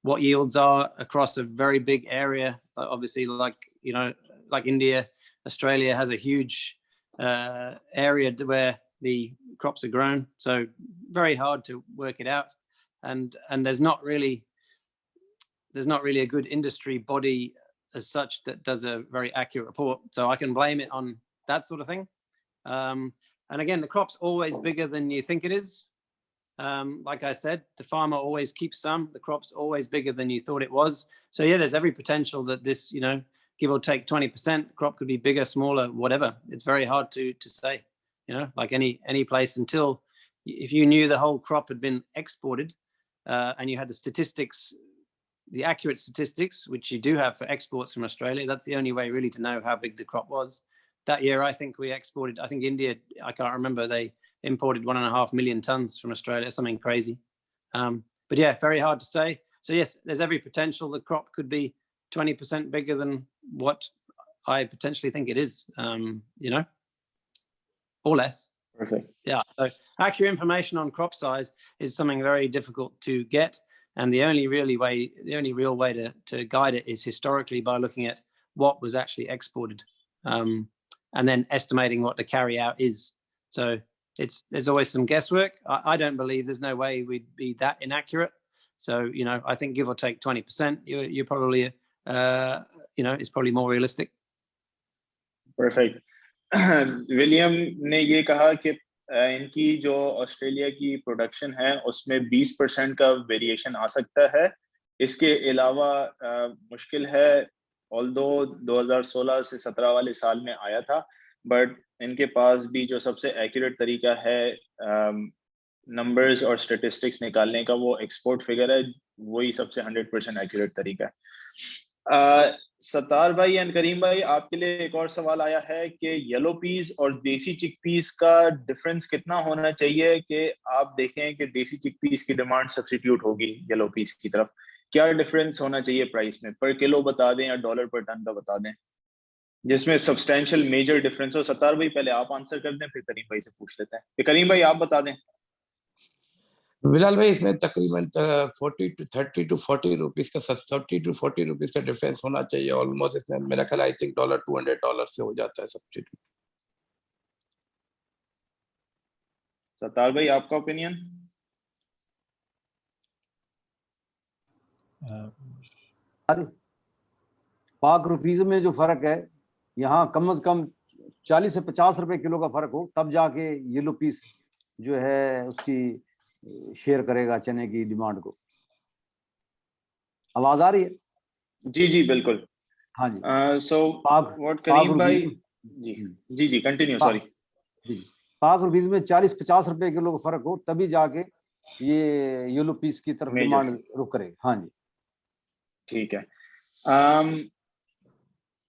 what yields are across a very big area. Obviously, like India, Australia has a huge area where the crops are grown. So very hard to work it out. And there's not really a good industry body as such that does a very accurate report. So I can blame it on that sort of thing. And again, the crop's always bigger than you think it is. Like I said, the farmer always keeps some. The crop's always bigger than you thought it was. So yeah, there's every potential that this, give or take 20%, crop could be bigger, smaller, whatever. It's very hard to say, like any place, until if you knew the whole crop had been exported, and you had the statistics, the accurate statistics, which you do have for exports from Australia. That's the only way really to know how big the crop was. That year, I think we exported, I think India, I can't remember, they imported 1.5 million tons from Australia, something crazy. But yeah, very hard to say. So yes, there's every potential the crop could be 20% bigger than what I potentially think it is, or less. Perfect. Yeah, so accurate information on crop size is something very difficult to get. And the only real way to guide it is historically by looking at what was actually exported. And then estimating what the carry out is. So there's always some guesswork. I don't believe, there's no way we'd be that inaccurate. So, I think give or take 20%, you're probably, it's probably more realistic. Perfect. William ने ये कहा कि इनकी जो Australia की production है उसमें 20% का वेरिएशन आ सकता है. इसके अलावा मुश्किल है, ऑल्दो 2016 से 17 वाले साल में आया था, बट इनके पास भी जो सबसे एक्यूरेट तरीका है नंबर्स और स्टैटिस्टिक्स निकालने का, वो एक्सपोर्ट फिगर है. वही सबसे 100% एक्यूरेट तरीका है. सत्तार भाई एंड करीम भाई, आपके लिए एक और सवाल आया है कि येलो पीस और देसी चिकपीस का डिफरेंस कितना होना चाहिए कि आप देखें कि देसी चिकपीस की डिमांड सब्स्टिट्यूट होगी येलो पीस की तरफ. क्या डिफरेंस होना चाहिए प्राइस में? पर किलो बता दें या डॉलर पर टन का बता दें, जिसमें सब्सटेंशियल मेजर डिफरेंस हो. सत्तार भाई पहले आप आंसर कर दें, फिर करीम भाई से पूछ लेते हैं. करीम भाई आप बता दें. बिलाल भाई, इसमें तकरीबन 30 to 40 रुपीस का 30 to 40 रुपीस का डिफरेंस होना चाहिए ऑलमोस्ट. इसमें मेरा ख्याल आई थिंक $200 से हो जाता है सब्सिट्यूट. सत्तार भाई, आपका ओपिनियन? पाक रुपीज में जो फर्क है, यहाँ कम से कम 40 से 50 रुपए किलो का फर्क हो, तब जाके येलो पीस जो है उसकी शेयर करेगा चने की डिमांड को। आवाज आ रही है? जी जी बिल्कुल। हाँ जी। So what करीम भाई, जी जी कंटिन्यू, सॉरी। जी, पाक रुपीज में 40-50 रुपए किलो का फर्क हो, तभी जाके ये येलो पीस की तरफ डिमांड रुक करेगी। हाँ जी, ठीक है।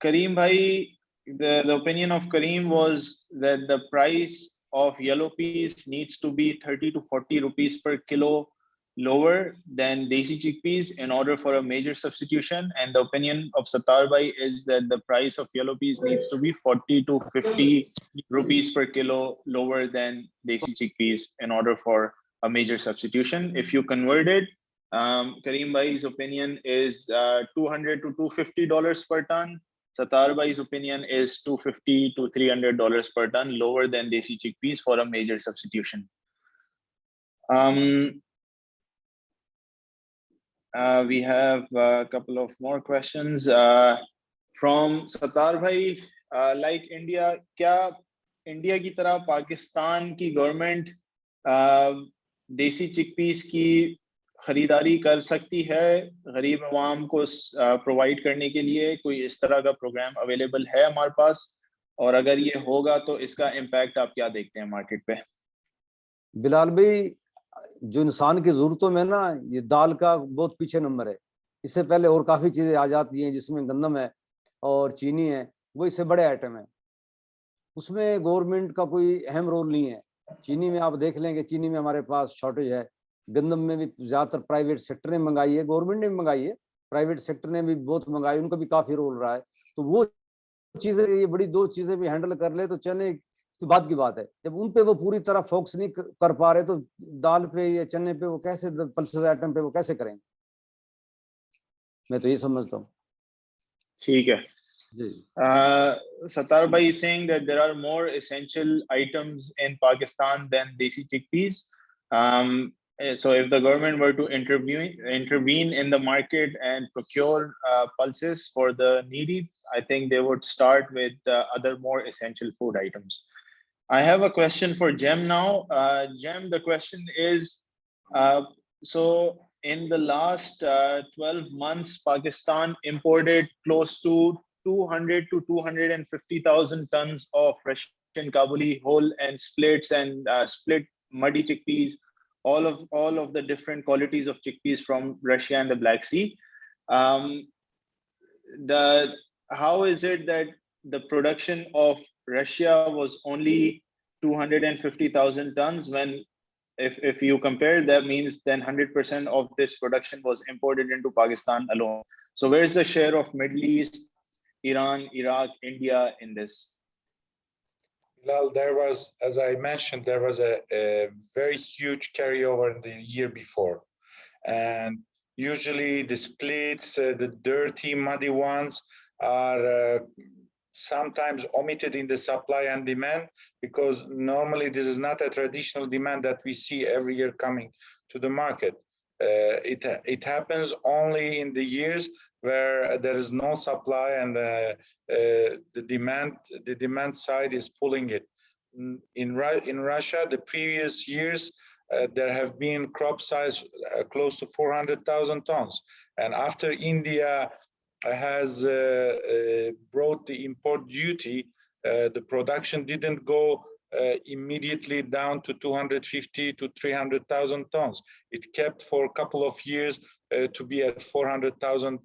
Kareem bhai, the opinion of Kareem was that the price of yellow peas needs to be 30 to 40 rupees per kilo lower than Desi chickpeas in order for a major substitution. And the opinion of Sattar bhai is that the price of yellow peas needs to be 40 to 50 rupees per kilo lower than Desi chickpeas in order for a major substitution. If you convert it, Kareem bhai's opinion is $200 to $250 per ton. Sattar bhai's opinion is $250 to $300 per ton, lower than Desi chickpeas for a major substitution. We have a couple of more questions from Sattar bhai. Like India, क्या India की तरह पाकिस्तान की government देसी chickpeas की खरीदारी कर सकती है गरीब अवाम को प्रोवाइड करने के लिए? कोई इस तरह का प्रोग्राम अवेलेबल है हमारे पास, और अगर ये होगा तो इसका इम्पैक्ट आप क्या देखते हैं मार्केट पे? बिलाल भाई, जो इंसान की जरूरतों में ना, ये दाल का बहुत पीछे नंबर है। इससे पहले और काफी चीजें आ जाती हैं जिसमें गंदम है और चीनी है, वो इससे बड़े आइटम है। उसमें गवर्नमेंट का कोई अहम रोल नहीं है। चीनी में आप देख लेंगे, चीनी में हमारे पास शॉर्टेज है। गंदम में भी ज्यादातर प्राइवेट सेक्टर ने मंगाई है, गवर्नमेंट ने भी मंगाई है, प्राइवेट सेक्टर ने भी बहुत मंगाई, उनका भी काफी रोल रहा है। तो वो चीजें, ये बड़ी दो चीजें भी हैंडल कर ले तो चने तो बात की बात है। जब उन पे वो पूरी तरह फोकस नहीं कर पा रहे, तो दाल पे या चने पे वो कैसे, पल्सेस आइटम पे वो कैसे करेंगे? मैं तो ये समझता हूँ। ठीक है। Sattar bhai is saying that there are more essential items in Pakistan than Desi chickpeas. So if the government were to intervene in the market and procure pulses for the needy, I think they would start with other more essential food items. I have a question for Jem now. Jem, the question is, so in the last 12 months, Pakistan imported close to 200 to 250,000 tons of Russian Kabuli whole and splits and split muddy chickpeas, all of the different qualities of chickpeas from Russia and the Black Sea. How is it that the production of Russia was only 250,000 tons when if you compare, that means then 100% of this production was imported into Pakistan alone. So where's the share of Middle East, Iran, Iraq, India in this? Well, there was, as I mentioned, there was a very huge carryover in the year before. And usually the splits, the dirty, muddy ones are sometimes omitted in the supply and demand, because normally this is not a traditional demand that we see every year coming to the market. It happens only in the years where there is no supply and the demand side is pulling it. In Russia, the previous years, there have been crop size close to 400,000 tons. And after India has brought the import duty, the production didn't go immediately down to 250 to 300,000 tons. It kept for a couple of years to be at 400,000,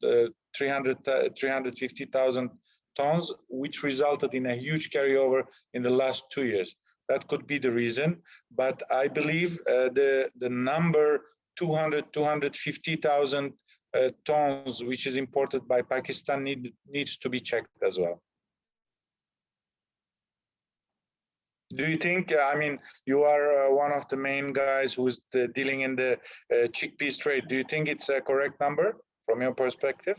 350,000 tons, which resulted in a huge carryover in the last 2 years. That could be the reason, but I believe the number 250,000 tons, which is imported by Pakistan, needs to be checked as well. Do you think, I mean, you are one of the main guys who is dealing in the chickpeas trade. Do you think it's a correct number from your perspective?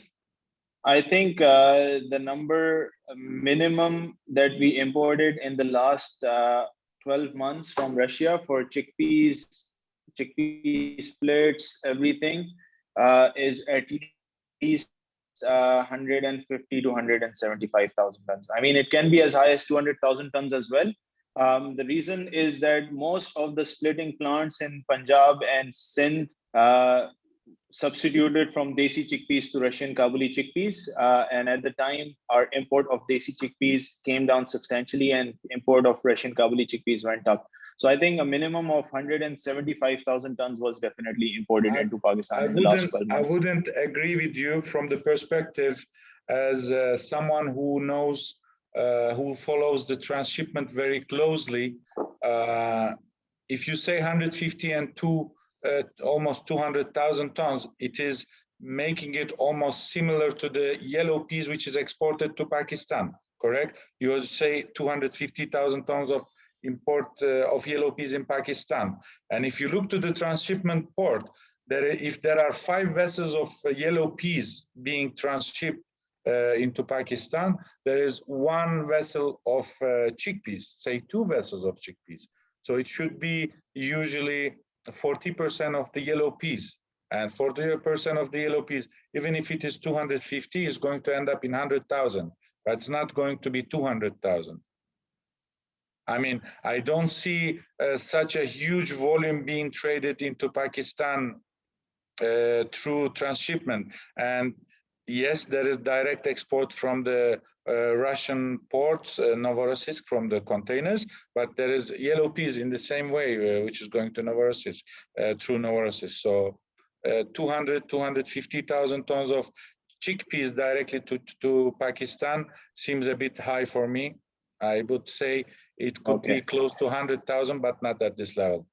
I think the number minimum that we imported in the last 12 months from Russia for chickpeas, chickpea splits, everything is at least 150 to 175,000 tons. I mean, it can be as high as 200,000 tons as well. The reason is that most of the splitting plants in Punjab and Sindh substituted from Desi chickpeas to Russian Kabuli chickpeas. And at the time, our import of Desi chickpeas came down substantially and import of Russian Kabuli chickpeas went up. So I think a minimum of 175,000 tons was definitely imported into Pakistan in the last 12 I months. wouldn't agree with you from the perspective as someone who knows, who follows the transshipment very closely. If you say 150 and almost 200,000 tons, it is making it almost similar to the yellow peas which is exported to Pakistan, correct? You would say 250,000 tons of import of yellow peas in Pakistan. And if you look to the transshipment port, if there are 5 vessels of yellow peas being transshipped into Pakistan, there is 1 vessel of chickpeas, say 2 vessels of chickpeas. So it should be usually 40% of the yellow peas, and 40% of the yellow peas, even if it is 250, is going to end up in 100,000, but it's not going to be 200,000. I mean, I don't see such a huge volume being traded into Pakistan through transshipment. And yes, there is direct export from the Russian ports, Novorossiysk, from the containers, but there is yellow peas in the same way, which is going to Novorossiysk, through Novorossiysk. So 250,000 tons of chickpeas directly to Pakistan seems a bit high for me. I would say it could be close to 100,000, but not at this level.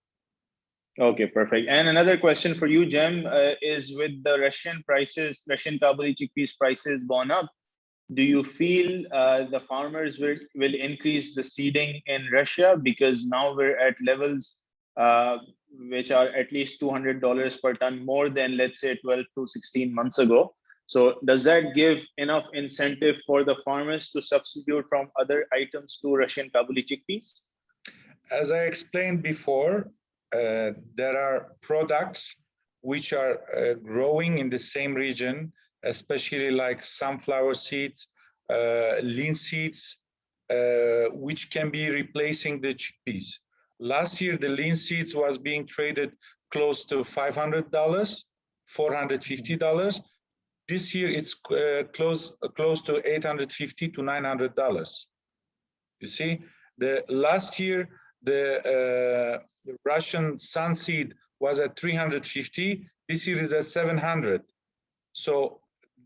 Okay, perfect. And another question for you, Jem, is with the Russian prices, Russian Kabuli chickpeas prices gone up, do you feel the farmers will increase the seeding in Russia? Because now we're at levels which are at least $200 per ton more than, let's say, 12 to 16 months ago. So does that give enough incentive for the farmers to substitute from other items to Russian Kabuli chickpeas? As I explained before, there are products which are growing in the same region, especially like sunflower seeds, linseeds, which can be replacing the chickpeas. Last year, the linseeds was being traded close to $500, $450. This year, it's close to $850 to $900. You see, the last year, the Russian sunseed was at 350. This year is at 700. So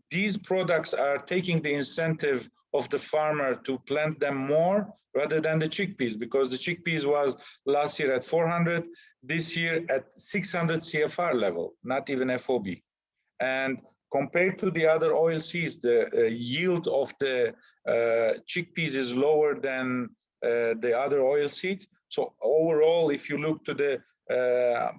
these products are taking the incentive of the farmer to plant them more rather than the chickpeas, because the chickpeas was last year at 400, this year at 600 CFR level, not even FOB. And compared to the other oilseeds, the yield of the chickpeas is lower than the other oilseeds. So overall, if you look to the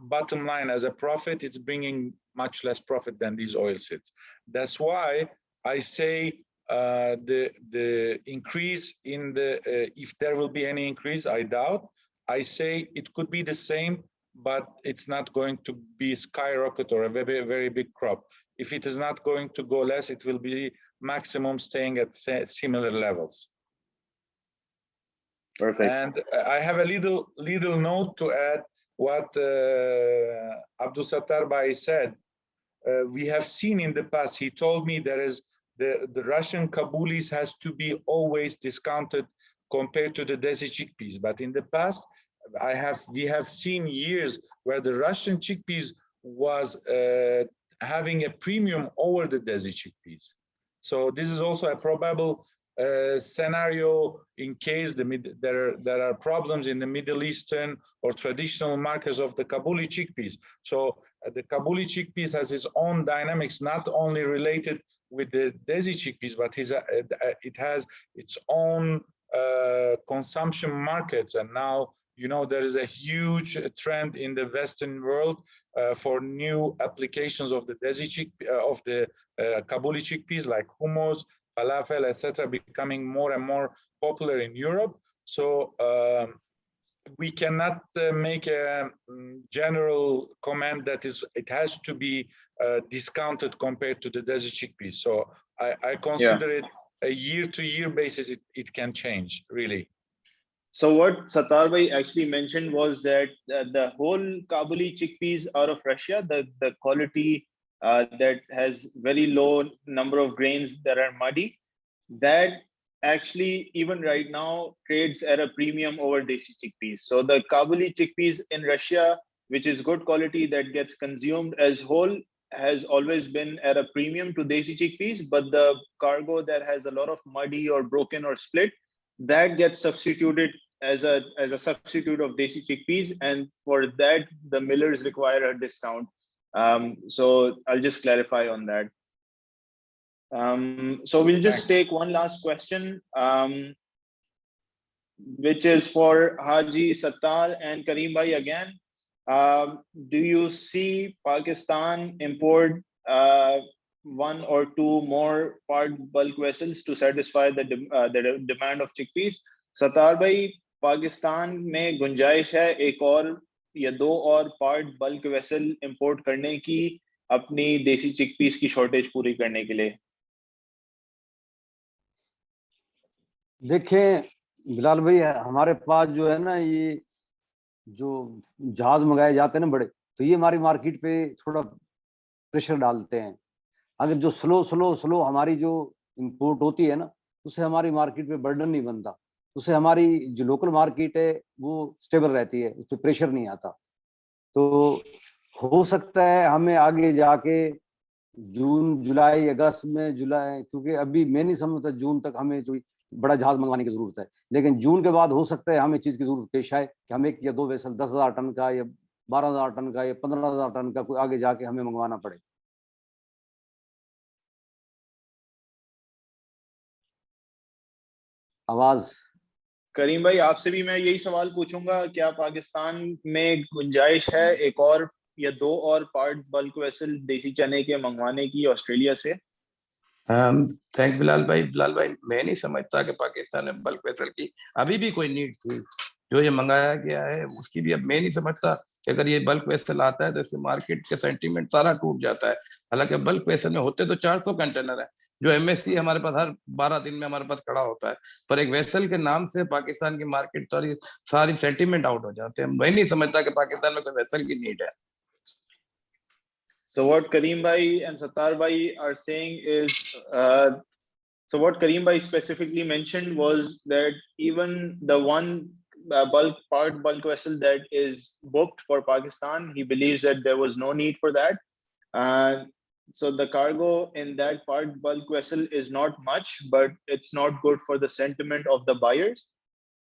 bottom line as a profit, it's bringing much less profit than these oilseeds. That's why I say the increase in the, if there will be any increase, I doubt. I say it could be the same, but it's not going to be skyrocket or a very, very big crop. If it is not going to go less, it will be maximum staying at similar levels. Perfect. And I have a little note to add what Abdul Sattar Bhai said. We have seen in the past, he told me there is the Russian Kabulis has to be always discounted compared to the Desi chickpeas. But in the past, we have seen years where the Russian chickpeas was having a premium over the Desi chickpeas. So this is also a probable scenario in case there are problems in the Middle Eastern or traditional markets of the Kabuli chickpeas. So the Kabuli chickpeas has its own dynamics, not only related with the Desi chickpeas, but it has its own consumption markets. And now, you know, there is a huge trend in the Western world for new applications of the Desi of the Kabuli chickpeas, like hummus, falafel, etc., becoming more and more popular in Europe. So we cannot make a general comment that it has to be discounted compared to the Desi chickpeas. So I consider it a year-to-year basis. It can change really. So what Sattar bhai actually mentioned was that the whole Kabuli chickpeas out of Russia, the quality that has very low number of grains that are muddy, that actually even right now trades at a premium over Desi chickpeas. So the Kabuli chickpeas in Russia, which is good quality that gets consumed as whole, has always been at a premium to Desi chickpeas, but the cargo that has a lot of muddy or broken or split, that gets substituted as a substitute of Desi chickpeas, and for that the millers require a discount. So I'll just clarify on that. So we'll just take one last question, which is for Haji Sattar and Karim bhai again. Do you see Pakistan import one or two more part bulk vessels to satisfy the demand of chickpeas? Sattar bhai, Pakistan में गुंजाइश है एक और या दो और part bulk vessel import करने की अपनी देसी चिकपीस की शॉर्टेज पूरी करने के लिए? देखें बिलाल भाई, हमारे पास जो है ना, ये जो जहाज मंगाए जाते हैं ना बड़े, तो ये हमारी मार्केट पे थोड़ा प्रेशर डालते हैं। अगर जो स्लो हमारी जो इंपोर्ट होती है ना, उससे हमारी मार्केट पे बर्डन नहीं बनता, उससे हमारी जो लोकल मार्केट है वो स्टेबल रहती है, उस पर प्रेशर नहीं आता। तो हो सकता है हमें आगे जाके जून जुलाई अगस्त में क्योंकि अभी मैं नहीं समझता जून तक हमें जो बड़ा जहाज मंगवाने की जरूरत है, लेकिन जून के बाद हो सकता है हमें चीज की जरूरत पेश आए कि हमें एक या दो वेसल 10,000 टन का या 12,000 टन का या 15,000 टन का कोई आगे जाके हमें मंगवाना पड़े। आवाज करीम भाई, आपसे भी मैं यही सवाल पूछूंगा, क्या पाकिस्तान में गुंजाइश है एक और या दो और पार्ट बल्क वेसल देसी चने के मंगवाने की ऑस्ट्रेलिया से? थैंक बिलाल भाई। मैं नहीं समझता कि पाकिस्तान में बल्क वेसल की अभी भी कोई नीड थी। जो ये मंगाया गया है उसकी भी अब मैं नहीं समझता कि अगर ये बल्क वेसल आता है तो इससे मार्केट का सेंटीमेंट सारा टूट जाता है। हालांकि बल्क वेसल में होते तो 400 कंटेनर है, जो एमएससी हमारे पास हर 12 दिन में हमारे पास खड़ा होता है, पर एक वेसल के नाम से पाकिस्तान की मार्केट सारी सेंटीमेंट आउट हो जाते हैं। मैं नहीं समझता कि पाकिस्तान में कोई वेसल की नीड है। So what Karim bhai and Sattar bhai are saying is, so what Karim bhai specifically mentioned was that even the one bulk vessel that is booked for Pakistan, he believes that there was no need for that. So the cargo in that part bulk vessel is not much, but it's not good for the sentiment of the buyers.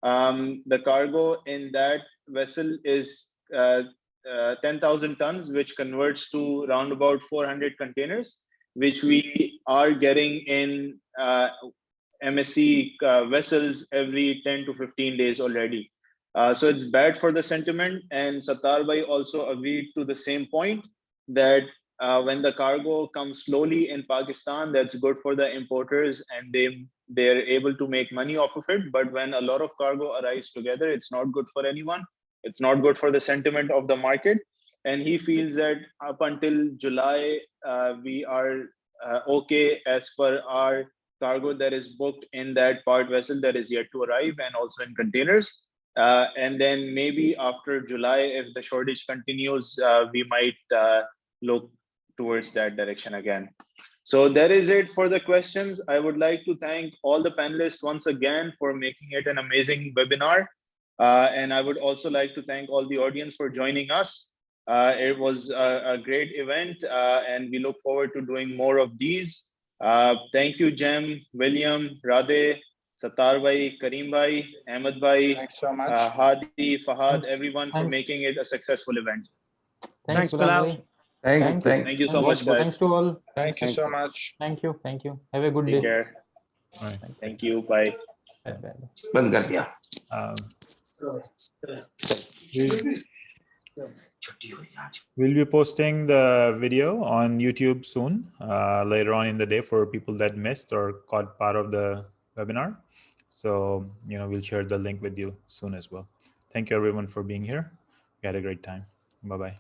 The cargo in that vessel is 10,000 tons, which converts to around about 400 containers, which we are getting in MSC vessels every 10 to 15 days already. So it's bad for the sentiment. And Sattar bhai also agreed to the same point that when the cargo comes slowly in Pakistan, that's good for the importers and they're able to make money off of it. But when a lot of cargo arrives together, it's not good for anyone. It's not good for the sentiment of the market. And he feels that up until July, we are okay as per our cargo that is booked in that part vessel that is yet to arrive and also in containers. And then maybe after July, if the shortage continues, we might look towards that direction again. So that is it for the questions. I would like to thank all the panelists once again for making it an amazing webinar. And I would also like to thank all the audience for joining us. It was a great event and we look forward to doing more of these. Thank you, Jem, William, Radhe, Sattar bhai, Karim bhai, Ahmed bhai, Thanks so much. Hadi, Fahad, Thanks. everyone for making it a successful event. Thanks, Bilal. Bilal. Thanks. Thank you so much, guys. Thanks to all. Thank you so much. Thank you. Have a good Take day. care. Right. Thank you. Bye. Bye. बंद कर दिया। We'll be posting the video on YouTube soon, later on in the day for people that missed or caught part of the webinar. So, we'll share the link with you soon as well. Thank you everyone for being here. We had a great time. Bye-bye.